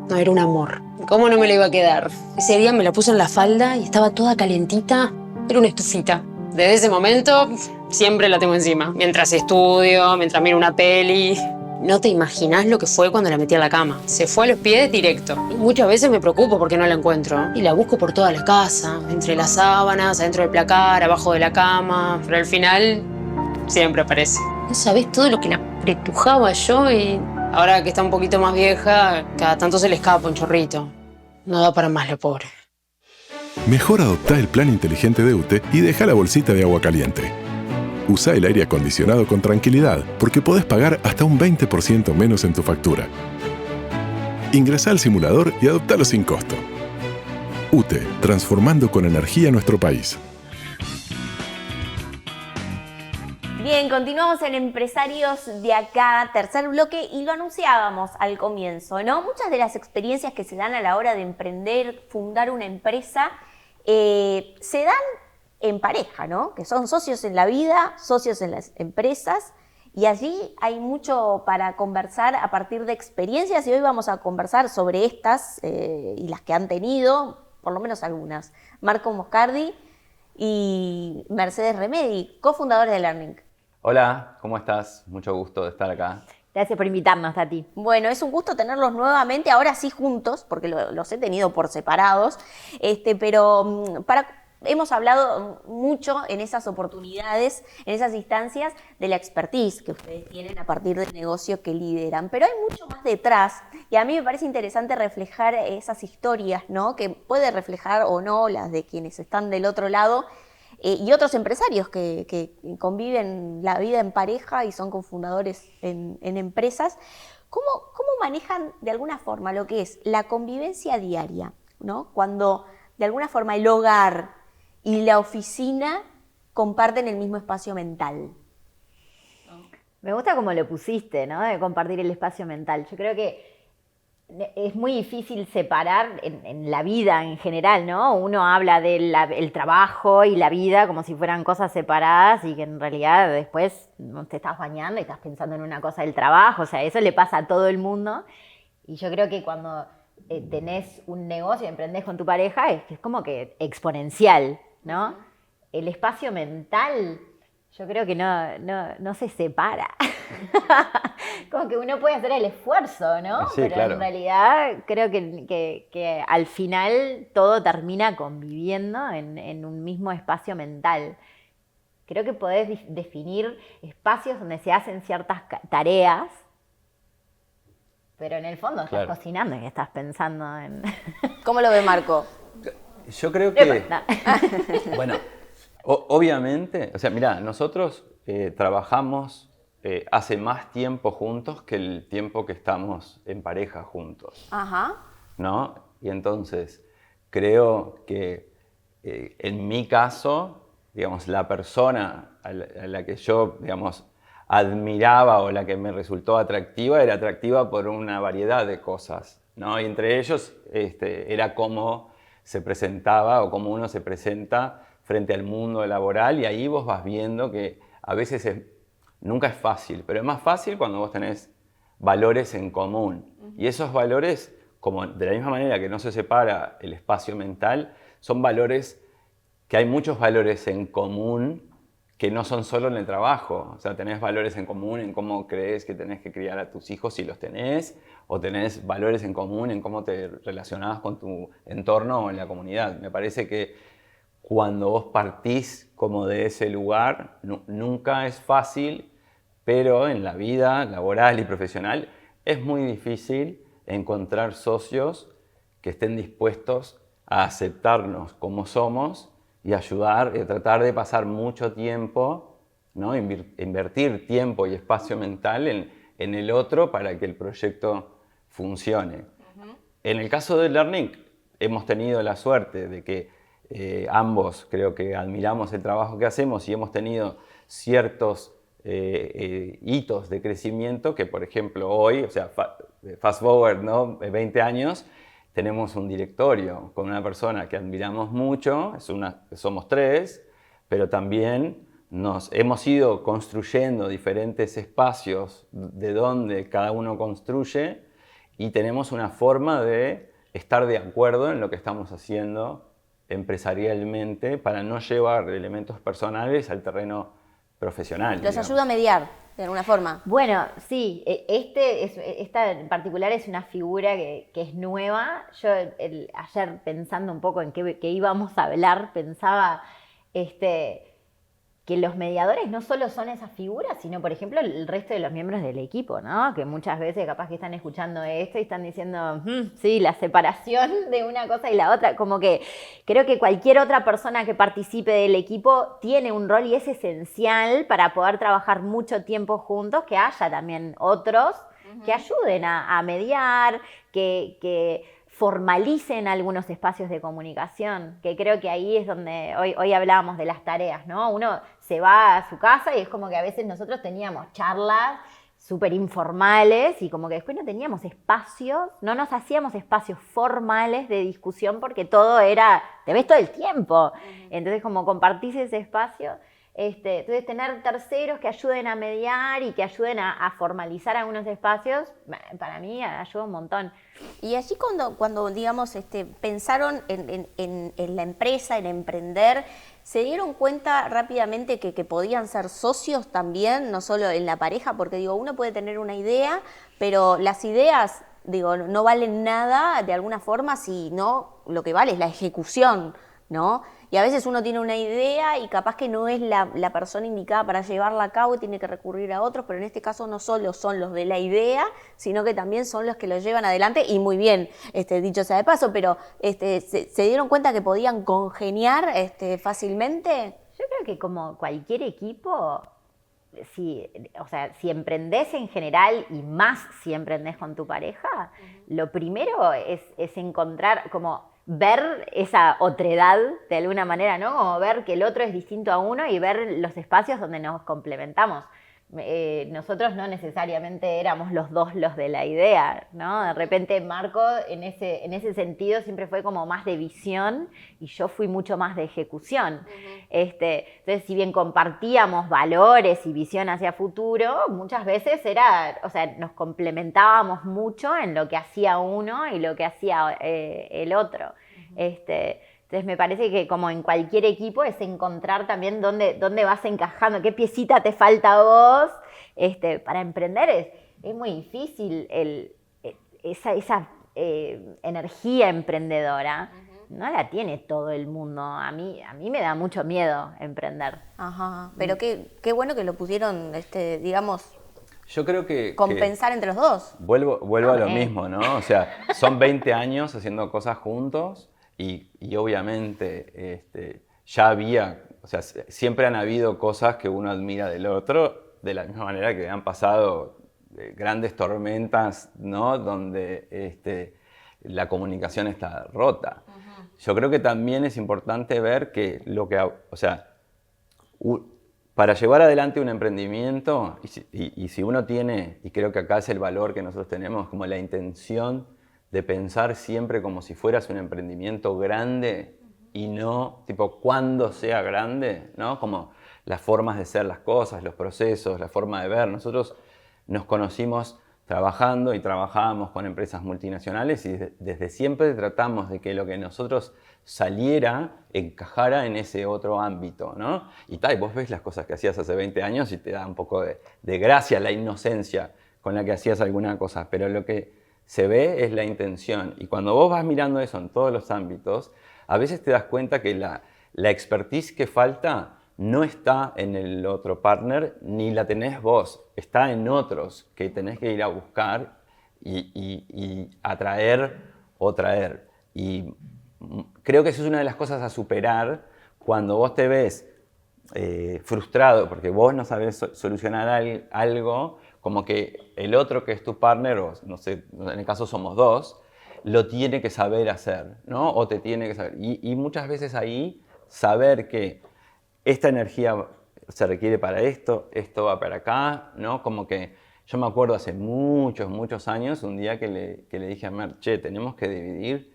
No, era un amor. ¿Cómo no me la iba a quedar? Ese día me la puse en la falda y estaba toda calentita. Era una estufita. Desde ese momento siempre la tengo encima. Mientras estudio, mientras miro una peli. No te imaginás lo que fue cuando la metí a la cama. Se fue a los pies directo. Y muchas veces me preocupo porque no la encuentro. Y la busco por toda la casa. Entre las sábanas, adentro del placar, abajo de la cama. Pero al final siempre aparece. No sabés todo lo que la apretujaba yo y ahora que está un poquito más vieja, cada tanto se le escapa un chorrito. No da para más la pobre. Mejor adoptá el plan inteligente de UTE y deja la bolsita de agua caliente. Usa el aire acondicionado con tranquilidad, porque podés pagar hasta un 20% menos en tu factura. Ingresá al simulador y adoptalo sin costo. UTE, transformando con energía nuestro país. Bien, continuamos en Empresarios de Acá, tercer bloque, y lo anunciábamos al comienzo, ¿no? Muchas de las experiencias que se dan a la hora de emprender, fundar una empresa, se dan en pareja, ¿no? Que son socios en la vida, socios en las empresas, y allí hay mucho para conversar a partir de experiencias, y hoy vamos a conversar sobre estas y las que han tenido, por lo menos algunas. Marco Moscardi y Mercedes Remedi, cofundadores de Learning. Hola, ¿cómo estás? Mucho gusto de estar acá. Gracias por invitarnos, Tati. Bueno, es un gusto tenerlos nuevamente, ahora sí juntos, porque los he tenido por separados, pero hemos hablado mucho en esas oportunidades, en esas instancias, de la expertise que ustedes tienen a partir del negocio que lideran. Pero hay mucho más detrás y a mí me parece interesante reflejar esas historias, ¿no? Que puede reflejar o no las de quienes están del otro lado y otros empresarios que conviven la vida en pareja y son cofundadores en empresas. ¿Cómo manejan de alguna forma lo que es la convivencia diaria, ¿no? Cuando de alguna forma el hogar y la oficina comparten el mismo espacio mental? Me gusta cómo lo pusiste, ¿no? De compartir el espacio mental. Yo creo que es muy difícil separar en la vida en general, ¿no? Uno habla del trabajo y la vida como si fueran cosas separadas y que en realidad después te estás bañando y estás pensando en una cosa del trabajo. O sea, eso le pasa a todo el mundo. Y yo creo que cuando tenés un negocio y emprendés con tu pareja es como que exponencial, ¿no? El espacio mental, yo creo que no se separa. Como que uno puede hacer el esfuerzo, ¿no? Sí, pero claro. en realidad creo que al final todo termina conviviendo en un mismo espacio mental. Creo que podés definir espacios donde se hacen ciertas tareas, pero en el fondo estás cocinando y estás pensando en... ¿Cómo lo ve Marco? Yo creo que... Bueno, obviamente, o sea, mirá, nosotros trabajamos hace más tiempo juntos que el tiempo que estamos en pareja juntos. Ajá. ¿No? Y entonces, creo que en mi caso, digamos, la persona a la que yo, digamos, admiraba o la que me resultó atractiva, era atractiva por una variedad de cosas, ¿no? Y entre ellos era cómo se presentaba o cómo uno se presenta frente al mundo laboral, y ahí vos vas viendo que a veces nunca es fácil, pero es más fácil cuando vos tenés valores en común. Y esos valores, como de la misma manera que no se separa el espacio mental, son valores que hay muchos valores en común que no son solo en el trabajo. O sea, tenés valores en común en cómo crees que tenés que criar a tus hijos si los tenés, o tenés valores en común en cómo te relacionás con tu entorno o en la comunidad. Me parece que cuando vos partís como de ese lugar, nunca es fácil, pero en la vida laboral y profesional es muy difícil encontrar socios que estén dispuestos a aceptarnos como somos y ayudar y tratar de pasar mucho tiempo, ¿no? Invertir tiempo y espacio mental en el otro para que el proyecto funcione. En el caso de Learning, hemos tenido la suerte de que ambos creo que admiramos el trabajo que hacemos y hemos tenido ciertos hitos de crecimiento que, por ejemplo, hoy, o sea, fast forward, ¿no? 20 años, tenemos un directorio con una persona que admiramos mucho, somos 3, pero también hemos ido construyendo diferentes espacios de donde cada uno construye y tenemos una forma de estar de acuerdo en lo que estamos haciendo empresarialmente para no llevar elementos personales al terreno profesional. ¿Los ayuda a mediar de alguna forma? Bueno, sí, esta en particular es una figura que es nueva. Yo ayer pensando un poco en qué íbamos a hablar, pensaba que los mediadores no solo son esas figuras, sino, por ejemplo, el resto de los miembros del equipo, ¿no? Que muchas veces capaz que están escuchando esto y están diciendo, sí, la separación de una cosa y la otra. Como que creo que cualquier otra persona que participe del equipo tiene un rol y es esencial para poder trabajar mucho tiempo juntos, que haya también otros que ayuden a mediar, que formalicen algunos espacios de comunicación, que creo que ahí es donde hoy hablábamos de las tareas, ¿no? Uno se va a su casa y es como que a veces nosotros teníamos charlas súper informales y como que después no teníamos espacios, no nos hacíamos espacios formales de discusión porque todo era, te ves todo el tiempo. Entonces como compartís ese espacio, entonces tener terceros que ayuden a mediar y que ayuden a formalizar algunos espacios, para mí ayuda un montón. Y allí cuando digamos, pensaron en la empresa, en emprender, ¿se dieron cuenta rápidamente que podían ser socios también, no solo en la pareja? Porque digo, uno puede tener una idea, pero las ideas, digo, no valen nada de alguna forma, si no, lo que vale es la ejecución, ¿no? Y a veces uno tiene una idea y capaz que no es la persona indicada para llevarla a cabo y tiene que recurrir a otros, pero en este caso no solo son los de la idea, sino que también son los que lo llevan adelante, y muy bien, dicho sea de paso, pero ¿se dieron cuenta que podían congeniar fácilmente? Yo creo que como cualquier equipo, o sea, si emprendés en general y más si emprendés con tu pareja, lo primero es encontrar, como ver esa otredad de alguna manera, ¿no? Como ver que el otro es distinto a uno y ver los espacios donde nos complementamos. Nosotros no necesariamente éramos los dos los de la idea, ¿no? De repente Marco en ese sentido siempre fue como más de visión y yo fui mucho más de ejecución. Entonces, si bien compartíamos valores y visión hacia futuro, muchas veces nos complementábamos mucho en lo que hacía uno y lo que hacía el otro. Entonces me parece que como en cualquier equipo es encontrar también dónde vas encajando, qué piecita te falta a vos. Para emprender es muy difícil esa energía emprendedora. No la tiene todo el mundo. A mí me da mucho miedo emprender. Ajá, pero qué bueno que lo pudieron, digamos, yo creo que compensar entre los dos. Vuelvo a lo mismo, ¿no? O sea, son 20 años haciendo cosas juntos. Y obviamente ya había, o sea, siempre han habido cosas que uno admira del otro, de la misma manera que han pasado grandes tormentas, ¿no? Donde la comunicación está rota. Yo creo que también es importante ver que para llevar adelante un emprendimiento, y si uno tiene, y creo que acá es el valor que nosotros tenemos, como la intención de pensar siempre como si fueras un emprendimiento grande y no, tipo, cuando sea grande, ¿no? Como las formas de hacer las cosas, los procesos, la forma de ver. Nosotros nos conocimos trabajando y trabajábamos con empresas multinacionales y desde siempre tratamos de que lo que nosotros saliera encajara en ese otro ámbito, ¿no? Y vos ves las cosas que hacías hace 20 años y te da un poco de gracia la inocencia con la que hacías alguna cosa, pero lo que se ve es la intención. Y cuando vos vas mirando eso en todos los ámbitos, a veces te das cuenta que la expertise que falta no está en el otro partner, ni la tenés vos, está en otros que tenés que ir a buscar y atraer o traer. Y creo que eso es una de las cosas a superar cuando vos te ves frustrado porque vos no sabés solucionar algo, como que el otro que es tu partner, o no sé, en el caso somos dos, lo tiene que saber hacer, ¿no? O te tiene que saber. Y muchas veces ahí saber que esta energía se requiere para esto va para acá, ¿no? Como que yo me acuerdo hace muchos años, un día que le dije a Mer, tenemos que dividir,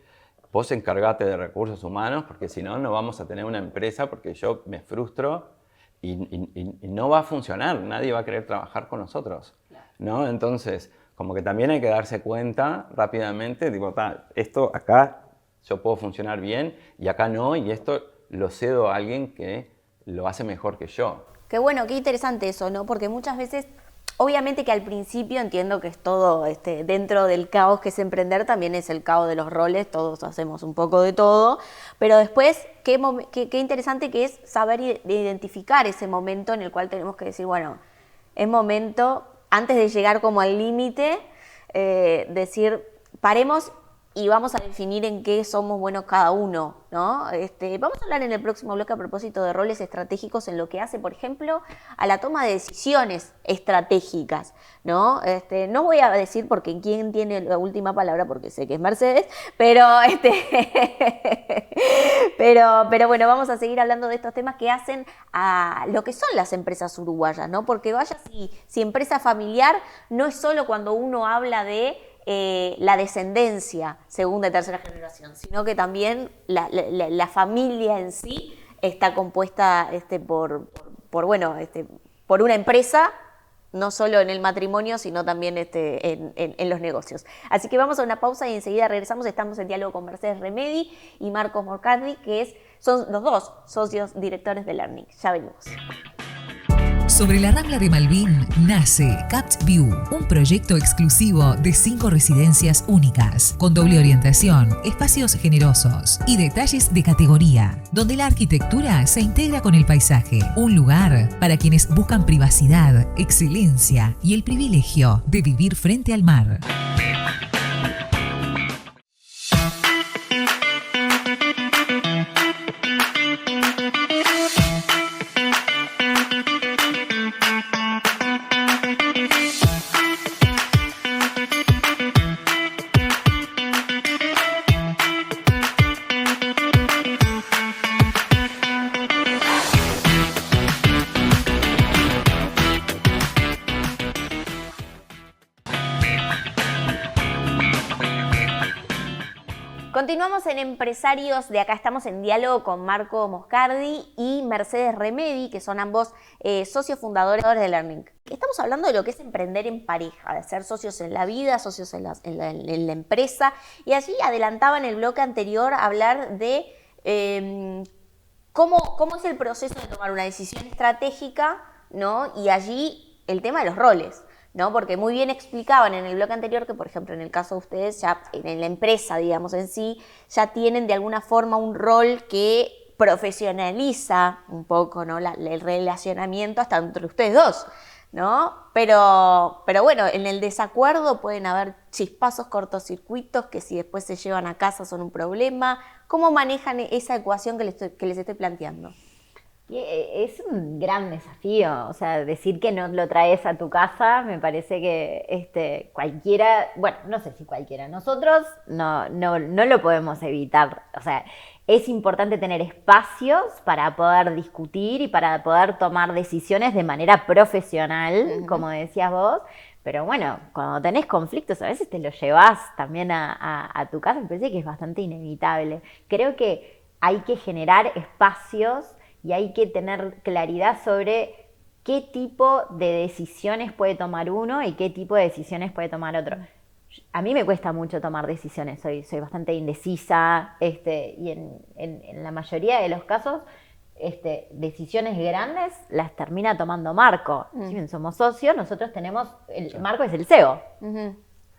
vos encargate de recursos humanos, porque si no, no vamos a tener una empresa, porque yo me frustro y no va a funcionar, nadie va a querer trabajar con nosotros, ¿no? Entonces, como que también hay que darse cuenta rápidamente, esto acá yo puedo funcionar bien y acá no, y esto lo cedo a alguien que lo hace mejor que yo. Qué bueno, qué interesante eso, ¿no? Porque muchas veces, obviamente que al principio entiendo que es todo, dentro del caos que es emprender, también es el caos de los roles, todos hacemos un poco de todo, pero después, qué interesante que es saber identificar ese momento en el cual tenemos que decir, bueno, es momento, antes de llegar como al límite, decir, paremos y vamos a definir en qué somos buenos cada uno, ¿no? Vamos a hablar en el próximo bloque a propósito de roles estratégicos en lo que hace, por ejemplo, a la toma de decisiones estratégicas, ¿no? No voy a decir porque quién tiene la última palabra, porque sé que es Mercedes, pero pero bueno, vamos a seguir hablando de estos temas que hacen a lo que son las empresas uruguayas, ¿no? Porque vaya si empresa familiar no es solo cuando uno habla de la descendencia, segunda y tercera generación, sino que también la familia en sí está compuesta por una empresa, no solo en el matrimonio, sino también en los negocios. Así que vamos a una pausa y enseguida regresamos. Estamos en diálogo con Mercedes Remedi y Marcos Morcardi, que son los dos socios directores de Learning. Ya venimos. Sobre la Rambla de Malvin nace Capt View, un proyecto exclusivo de 5 residencias únicas, con doble orientación, espacios generosos y detalles de categoría, donde la arquitectura se integra con el paisaje. Un lugar para quienes buscan privacidad, excelencia y el privilegio de vivir frente al mar. Continuamos en Empresarios de Acá. Estamos en diálogo con Marco Moscardi y Mercedes Remedi, que son ambos socios fundadores de Learning. Estamos hablando de lo que es emprender en pareja, de ser socios en la vida, socios en la empresa. Y allí adelantaba en el bloque anterior hablar de cómo es el proceso de tomar una decisión estratégica, ¿no? Y allí el tema de los roles, ¿no? Porque muy bien explicaban en el bloque anterior que, por ejemplo, en el caso de ustedes, ya en la empresa, digamos, en sí, ya tienen de alguna forma un rol que profesionaliza un poco, ¿no? El relacionamiento hasta entre ustedes dos, ¿no? Pero bueno, en el desacuerdo pueden haber chispazos, cortocircuitos que si después se llevan a casa son un problema. ¿Cómo manejan esa ecuación que les estoy planteando? Es un gran desafío, o sea, decir que no lo traes a tu casa, me parece que cualquiera, bueno, no sé si cualquiera, nosotros no lo podemos evitar, o sea, es importante tener espacios para poder discutir y para poder tomar decisiones de manera profesional, como decías vos, pero bueno, cuando tenés conflictos a veces te los llevas también a tu casa, me parece que es bastante inevitable. Creo que hay que generar espacios y hay que tener claridad sobre qué tipo de decisiones puede tomar uno y qué tipo de decisiones puede tomar otro. A mí me cuesta mucho tomar decisiones, soy bastante indecisa, y en la mayoría de los casos, decisiones grandes las termina tomando Marco. Si bien somos socios, nosotros tenemos, Marco es el CEO.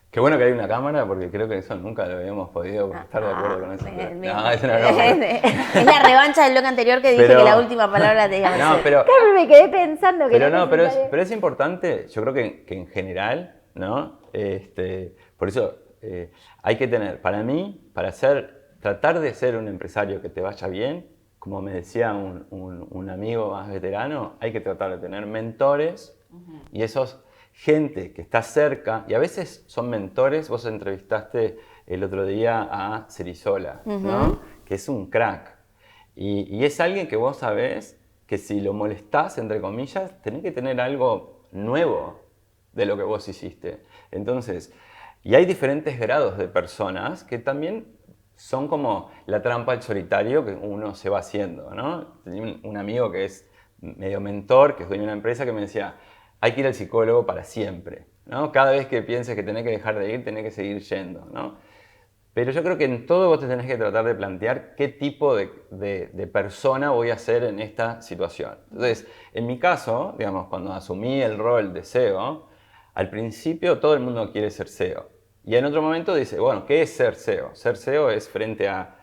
Qué bueno que hay una cámara, porque creo que eso nunca lo habíamos podido estar de acuerdo con eso. No, es la revancha del bloque anterior que dije que la última palabra te iba a pero me quedé pensando que pero es importante, yo creo que en general, ¿no? Por eso hay que tener, para mí, tratar de ser un empresario que te vaya bien, como me decía un amigo más veterano, hay que tratar de tener mentores y esos gente que está cerca, y a veces son mentores. Vos entrevistaste el otro día a Cerizola, ¿no? Que es un crack. Y es alguien que vos sabés que si lo molestás, entre comillas, tenés que tener algo nuevo de lo que vos hiciste. Entonces, y hay diferentes grados de personas que también son como la trampa del solitario que uno se va haciendo, ¿no? Tenía un amigo que es medio mentor, que es dueño de una empresa, que me decía: hay que ir al psicólogo para siempre, ¿no? Cada vez que pienses que tenés que dejar de ir, tenés que seguir yendo, ¿no? Pero yo creo que en todo vos te tenés que tratar de plantear qué tipo de persona voy a ser en esta situación. Entonces, en mi caso, digamos, cuando asumí el rol de CEO, al principio todo el mundo quiere ser CEO. Y en otro momento dice, bueno, ¿qué es ser CEO? Ser CEO es frente a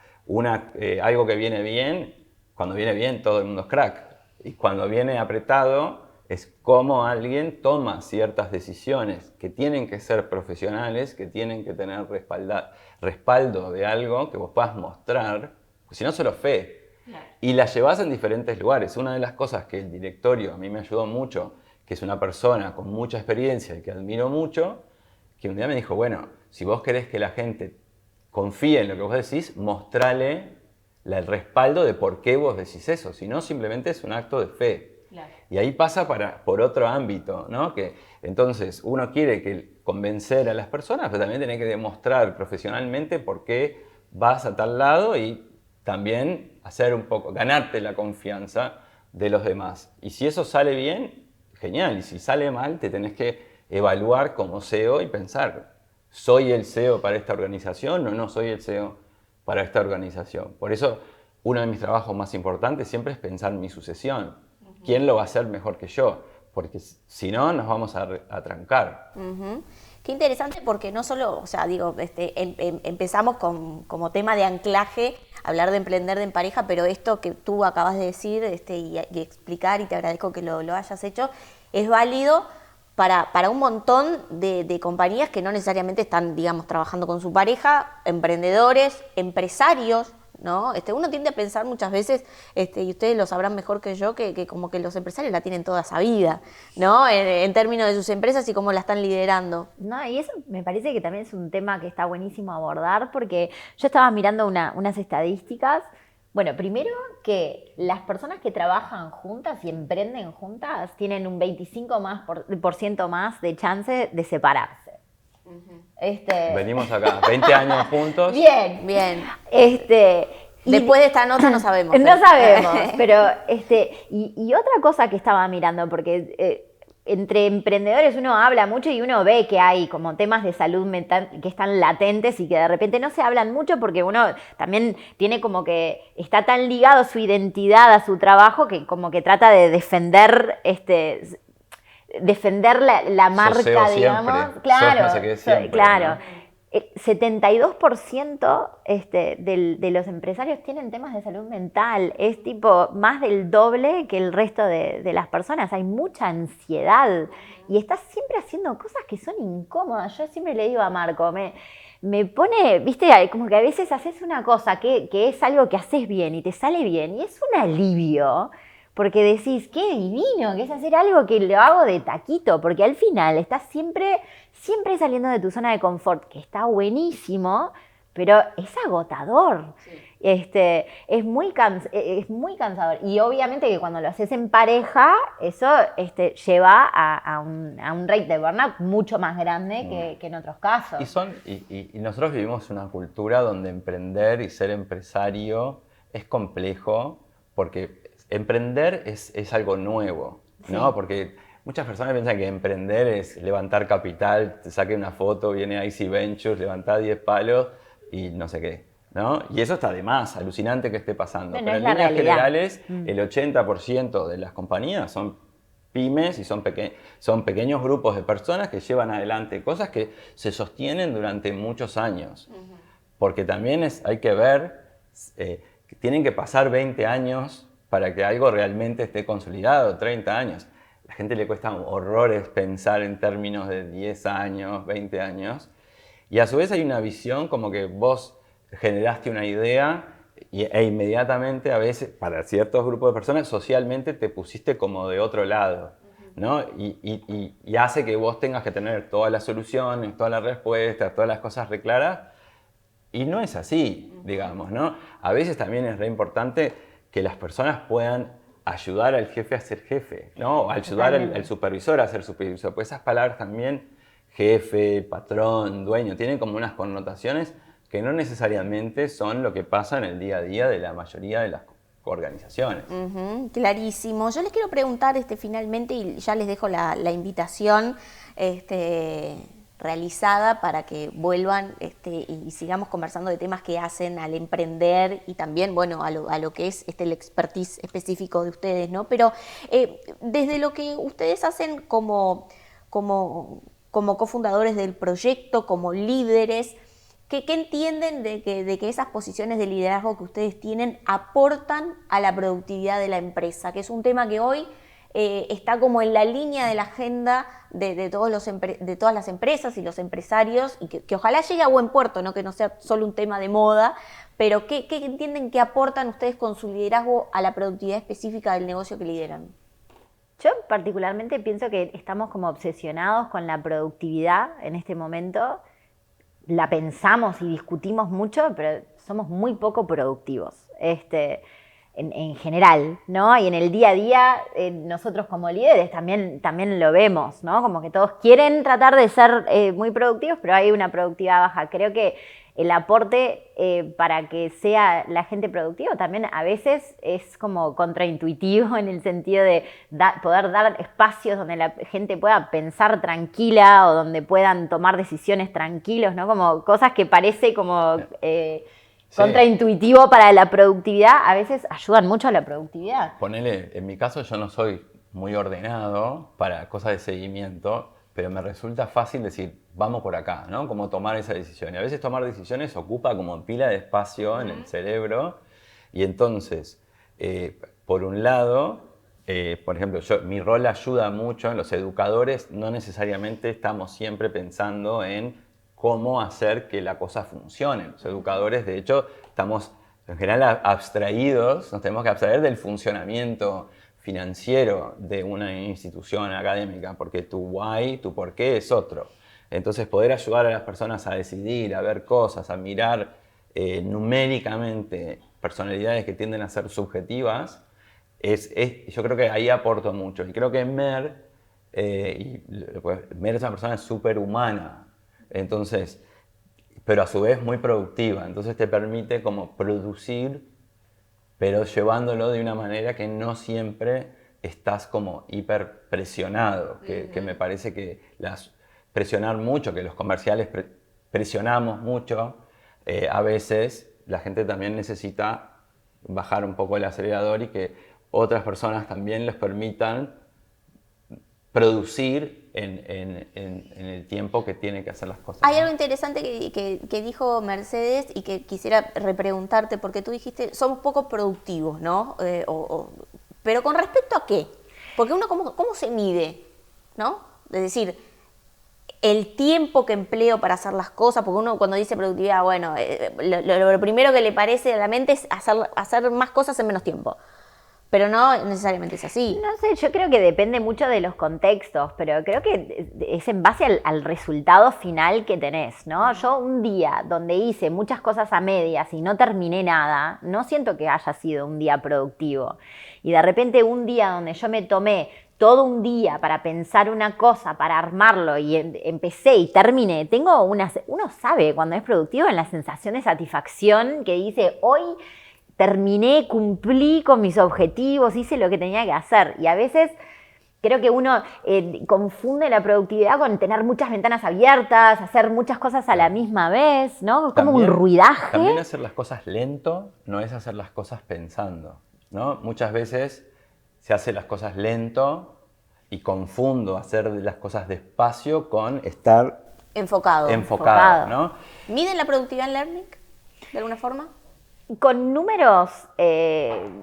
algo que viene bien. Cuando viene bien, todo el mundo es crack. Y cuando viene apretado, es como alguien toma ciertas decisiones que tienen que ser profesionales, que tienen que tener respaldo de algo que vos puedas mostrar, porque si no, solo fe. Claro. Y la llevas en diferentes lugares. Una de las cosas que el directorio a mí me ayudó mucho, que es una persona con mucha experiencia y que admiro mucho, que un día me dijo, bueno, si vos querés que la gente confíe en lo que vos decís, mostrale el respaldo de por qué vos decís eso. Si no, simplemente es un acto de fe. Claro. Y ahí pasa por otro ámbito, ¿no? Que entonces uno quiere convencer a las personas, pero también tiene que demostrar profesionalmente por qué vas a tal lado y también ganarte la confianza de los demás. Y si eso sale bien, genial. Y si sale mal, te tenés que evaluar como CEO y pensar, ¿soy el CEO para esta organización o no soy el CEO para esta organización? Por eso, uno de mis trabajos más importantes siempre es pensar en mi sucesión. ¿Quién lo va a hacer mejor que yo? Porque si no, nos vamos a trancar. Qué interesante, porque no solo, o sea, digo, empezamos como tema de anclaje, hablar de emprender en pareja, pero esto que tú acabas de decir y explicar, y te agradezco que lo hayas hecho, es válido para un montón de compañías que no necesariamente están, digamos, trabajando con su pareja, emprendedores, empresarios, ¿no? Uno tiende a pensar muchas veces, y ustedes lo sabrán mejor que yo, que como que los empresarios la tienen toda sabida, ¿no? En términos de sus empresas y cómo la están liderando. No, y eso me parece que también es un tema que está buenísimo abordar, porque yo estaba mirando unas estadísticas. Bueno, primero que las personas que trabajan juntas y emprenden juntas tienen un 25% más de chance de separarse. Venimos acá, 20 años juntos. Bien. Después de esta nota no sabemos. No sabemos, pero y otra cosa que estaba mirando, porque entre emprendedores uno habla mucho y uno ve que hay como temas de salud mental que están latentes y que de repente no se hablan mucho porque uno también tiene como que está tan ligado su identidad a su trabajo que como que trata de defender la marca, digamos. Claro, no sé qué siempre, claro. ¿no? 72% de los empresarios tienen temas de salud mental. Es tipo más del doble que el resto de las personas. Hay mucha ansiedad y estás siempre haciendo cosas que son incómodas. Yo siempre le digo a Marco, me pone, viste, como que a veces haces una cosa que es algo que haces bien y te sale bien y es un alivio. Porque decís, qué divino, que es hacer algo que lo hago de taquito, porque al final estás siempre saliendo de tu zona de confort, que está buenísimo, pero es agotador. Sí. Es muy cansador. Y obviamente que cuando lo haces en pareja, eso lleva a un rate de burnout mucho más grande que en otros casos. Y nosotros vivimos una cultura donde emprender y ser empresario es complejo, porque emprender es algo nuevo, ¿no? Sí. Porque muchas personas piensan que emprender es levantar capital, te saque una foto, viene IC Ventures, levantar 10 palos y no sé qué, ¿no? Y eso está de más, alucinante que esté pasando. Pero en líneas generales, el 80% de las compañías son pymes y son pequeños grupos de personas que llevan adelante cosas que se sostienen durante muchos años. Porque también hay que ver, que tienen que pasar 20 años para que algo realmente esté consolidado, 30 años. A la gente le cuesta horrores pensar en términos de 10 años, 20 años. Y a su vez hay una visión como que vos generaste una idea e inmediatamente, a veces, para ciertos grupos de personas, socialmente te pusiste como de otro lado, ¿no? Y hace que vos tengas que tener todas las soluciones, todas las respuestas, todas las cosas reclaras. Y no es así, digamos, ¿no? A veces también es re importante que las personas puedan ayudar al jefe a ser jefe, ¿no? O ayudar al supervisor a ser supervisor. Pues esas palabras también, jefe, patrón, dueño, tienen como unas connotaciones que no necesariamente son lo que pasa en el día a día de la mayoría de las organizaciones. Clarísimo. Yo les quiero preguntar finalmente, y ya les dejo la invitación realizada para que vuelvan y sigamos conversando de temas que hacen al emprender y también, bueno, a lo que es el expertise específico de ustedes, ¿no? Pero desde lo que ustedes hacen como cofundadores del proyecto, como líderes, ¿qué entienden de que esas posiciones de liderazgo que ustedes tienen aportan a la productividad de la empresa? Que es un tema que hoy está como en la línea de la agenda de todas las empresas y los empresarios, y que ojalá llegue a buen puerto, ¿no? Que no sea solo un tema de moda, pero ¿qué entienden que aportan ustedes con su liderazgo a la productividad específica del negocio que lideran? Yo particularmente pienso que estamos como obsesionados con la productividad en este momento. La pensamos y discutimos mucho, pero somos muy poco productivos. En general, ¿no? Y en el día a día, nosotros como líderes también lo vemos, ¿no? Como que todos quieren tratar de ser muy productivos, pero hay una productividad baja. Creo que el aporte para que sea la gente productiva también a veces es como contraintuitivo en el sentido de poder dar espacios donde la gente pueda pensar tranquila o donde puedan tomar decisiones tranquilos, ¿no? Como cosas que parece como contraintuitivo para la productividad, a veces ayudan mucho a la productividad. Ponele, en mi caso yo no soy muy ordenado para cosas de seguimiento, pero me resulta fácil decir, vamos por acá, ¿no? Como tomar esa decisión. Y a veces tomar decisiones ocupa como pila de espacio en el cerebro. Y entonces, por un lado, por ejemplo, mi rol ayuda mucho en los educadores. No necesariamente estamos siempre pensando en cómo hacer que la cosa funcione. Los educadores, de hecho, estamos en general abstraídos, nos tenemos que abstraer del funcionamiento financiero de una institución académica, porque tu why, tu por qué es otro. Entonces, poder ayudar a las personas a decidir, a ver cosas, a mirar numéricamente personalidades que tienden a ser subjetivas, yo creo que ahí aporto mucho. Y creo que Mer es una persona súper humana. Entonces, pero a su vez muy productiva. Entonces te permite como producir, pero llevándolo de una manera que no siempre estás como hiper presionado, que me parece que presionar mucho, que los comerciales presionamos mucho, a veces la gente también necesita bajar un poco el acelerador y que otras personas también les permitan producir en el tiempo que tiene que hacer las cosas. Hay algo interesante que dijo Mercedes y que quisiera repreguntarte, porque tú dijiste, somos poco productivos, ¿no? Pero ¿con respecto a qué? Porque uno, ¿cómo se mide? ¿No? Es decir, el tiempo que empleo para hacer las cosas, porque uno cuando dice productividad, bueno, lo primero que le parece a la mente es hacer más cosas en menos tiempo. Pero no necesariamente es así. No sé, yo creo que depende mucho de los contextos, pero creo que es en base al resultado final que tenés, ¿no? Yo un día donde hice muchas cosas a medias y no terminé nada, no siento que haya sido un día productivo. Y de repente un día donde yo me tomé todo un día para pensar una cosa, para armarlo y empecé y terminé, uno sabe cuando es productivo en la sensación de satisfacción que dice, hoy terminé, cumplí con mis objetivos, hice lo que tenía que hacer. Y a veces creo que uno confunde la productividad con tener muchas ventanas abiertas, hacer muchas cosas a la misma vez, ¿no? Como un ruidaje. También hacer las cosas lento no es hacer las cosas pensando, ¿no? Muchas veces se hace las cosas lento y confundo hacer las cosas despacio con estar enfocado, ¿no? ¿Miden la productividad en Learning de alguna forma? Con números,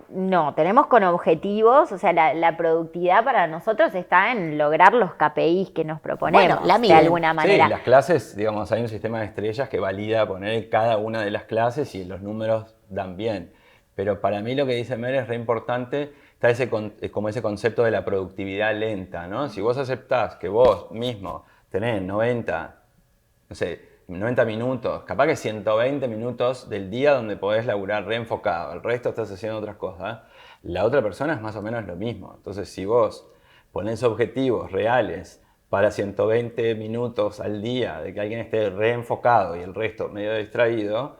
no, tenemos con objetivos, o sea, la productividad para nosotros está en lograr los KPIs que nos proponemos, de alguna manera. Sí, las clases, digamos, hay un sistema de estrellas que valida poner cada una de las clases y los números dan bien. Pero para mí lo que dice Mer es re importante, está como ese concepto de la productividad lenta, ¿no? Si vos aceptás que vos mismo tenés 90 minutos, capaz que 120 minutos del día donde podés laburar reenfocado, el resto estás haciendo otras cosas, la otra persona es más o menos lo mismo. Entonces, si vos ponés objetivos reales para 120 minutos al día de que alguien esté reenfocado y el resto medio distraído,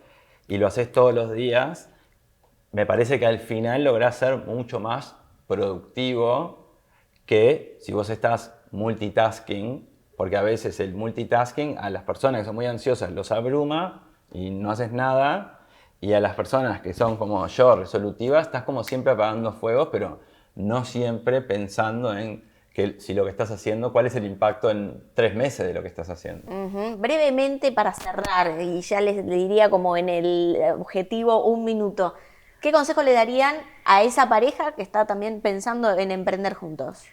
y lo haces todos los días, me parece que al final lográs ser mucho más productivo que si vos estás multitasking, porque a veces el multitasking a las personas que son muy ansiosas los abruma y no haces nada, y a las personas que son como yo, resolutivas, estás como siempre apagando fuegos, pero no siempre pensando en que si lo que estás haciendo, cuál es el impacto en 3 meses de lo que estás haciendo. Brevemente para cerrar, y ya les diría como en el objetivo 1 minuto, ¿qué consejo le darían a esa pareja que está también pensando en emprender juntos?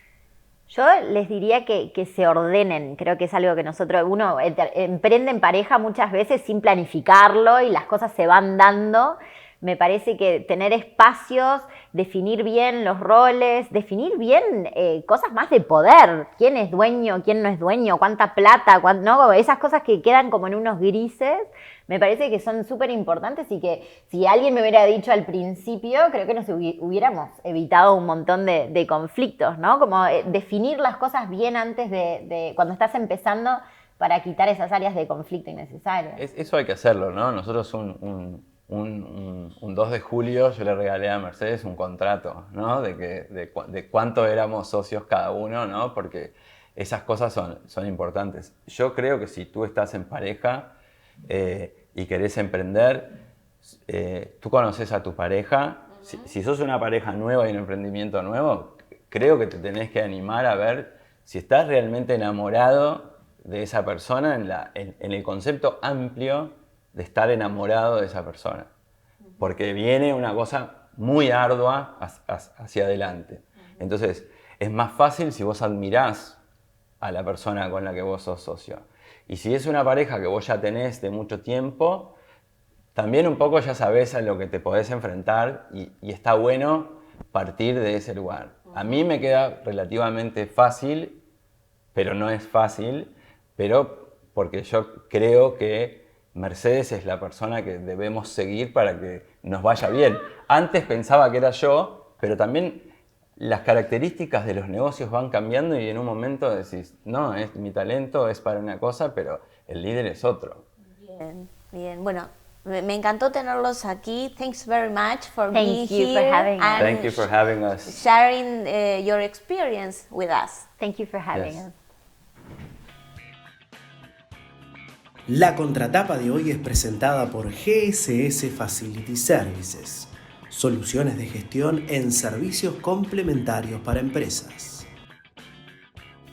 Yo les diría que se ordenen. Creo que es algo que uno emprende en pareja muchas veces sin planificarlo y las cosas se van dando. Me parece que tener espacios, definir bien los roles, definir bien cosas más de poder. ¿Quién es dueño? ¿Quién no es dueño? ¿Cuánta plata? ¿No? Esas cosas que quedan como en unos grises, me parece que son súper importantes y que si alguien me hubiera dicho al principio, creo que nos hubiéramos evitado un montón de conflictos, ¿no? Como definir las cosas bien antes de cuando estás empezando para quitar esas áreas de conflicto innecesarias. Eso hay que hacerlo, ¿no? Nosotros un 2 de julio yo le regalé a Mercedes un contrato, ¿no? De cuánto éramos socios cada uno, ¿no? Porque esas cosas son importantes. Yo creo que si tú estás en pareja y querés emprender, tú conoces a tu pareja. Si sos una pareja nueva y un emprendimiento nuevo, creo que te tenés que animar a ver si estás realmente enamorado de esa persona en el concepto amplio de estar enamorado de esa persona, porque viene una cosa muy ardua hacia adelante. Entonces, es más fácil si vos admirás a la persona con la que vos sos socio. Y si es una pareja que vos ya tenés de mucho tiempo, también un poco ya sabés a lo que te podés enfrentar y está bueno partir de ese lugar. A mí me queda relativamente fácil, pero no es fácil, pero porque yo creo que Mercedes es la persona que debemos seguir para que nos vaya bien. Antes pensaba que era yo, pero también las características de los negocios van cambiando y en un momento decís, no, mi talento es para una cosa, pero el líder es otro. Bien, bien. Bueno, me encantó tenerlos aquí. Thanks very much for being Thank you here. for having us. and Thank you for having us. sharing your experience with us. Thank you for having Yes. us. La contratapa de hoy es presentada por GSS Facility Services, soluciones de gestión en servicios complementarios para empresas.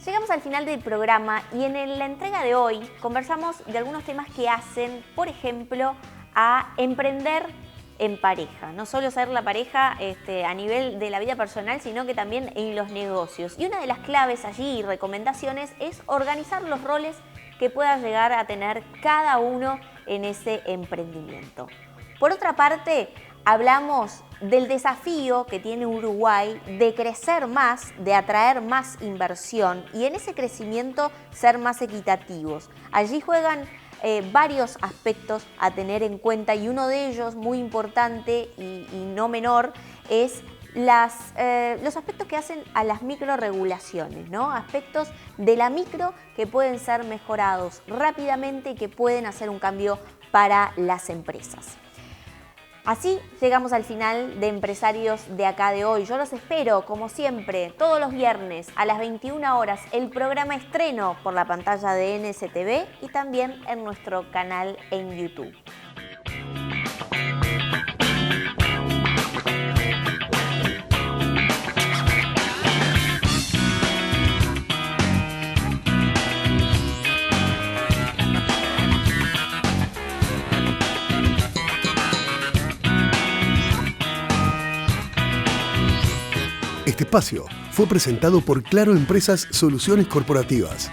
Llegamos al final del programa y en la entrega de hoy conversamos de algunos temas que hacen, por ejemplo, a emprender en pareja. No solo ser la pareja a nivel de la vida personal, sino que también en los negocios. Y una de las claves allí y recomendaciones es organizar los roles que pueda llegar a tener cada uno en ese emprendimiento. Por otra parte, hablamos del desafío que tiene Uruguay de crecer más, de atraer más inversión y en ese crecimiento ser más equitativos. Allí juegan varios aspectos a tener en cuenta y uno de ellos, muy importante y no menor, es los aspectos que hacen a las microregulaciones, ¿no? Aspectos de la micro que pueden ser mejorados rápidamente y que pueden hacer un cambio para las empresas. Así llegamos al final de Empresarios de Acá de hoy. Yo los espero, como siempre, todos los viernes a las 21 horas, el programa estreno por la pantalla de NSTV y también en nuestro canal en YouTube. Este espacio fue presentado por Claro Empresas Soluciones Corporativas.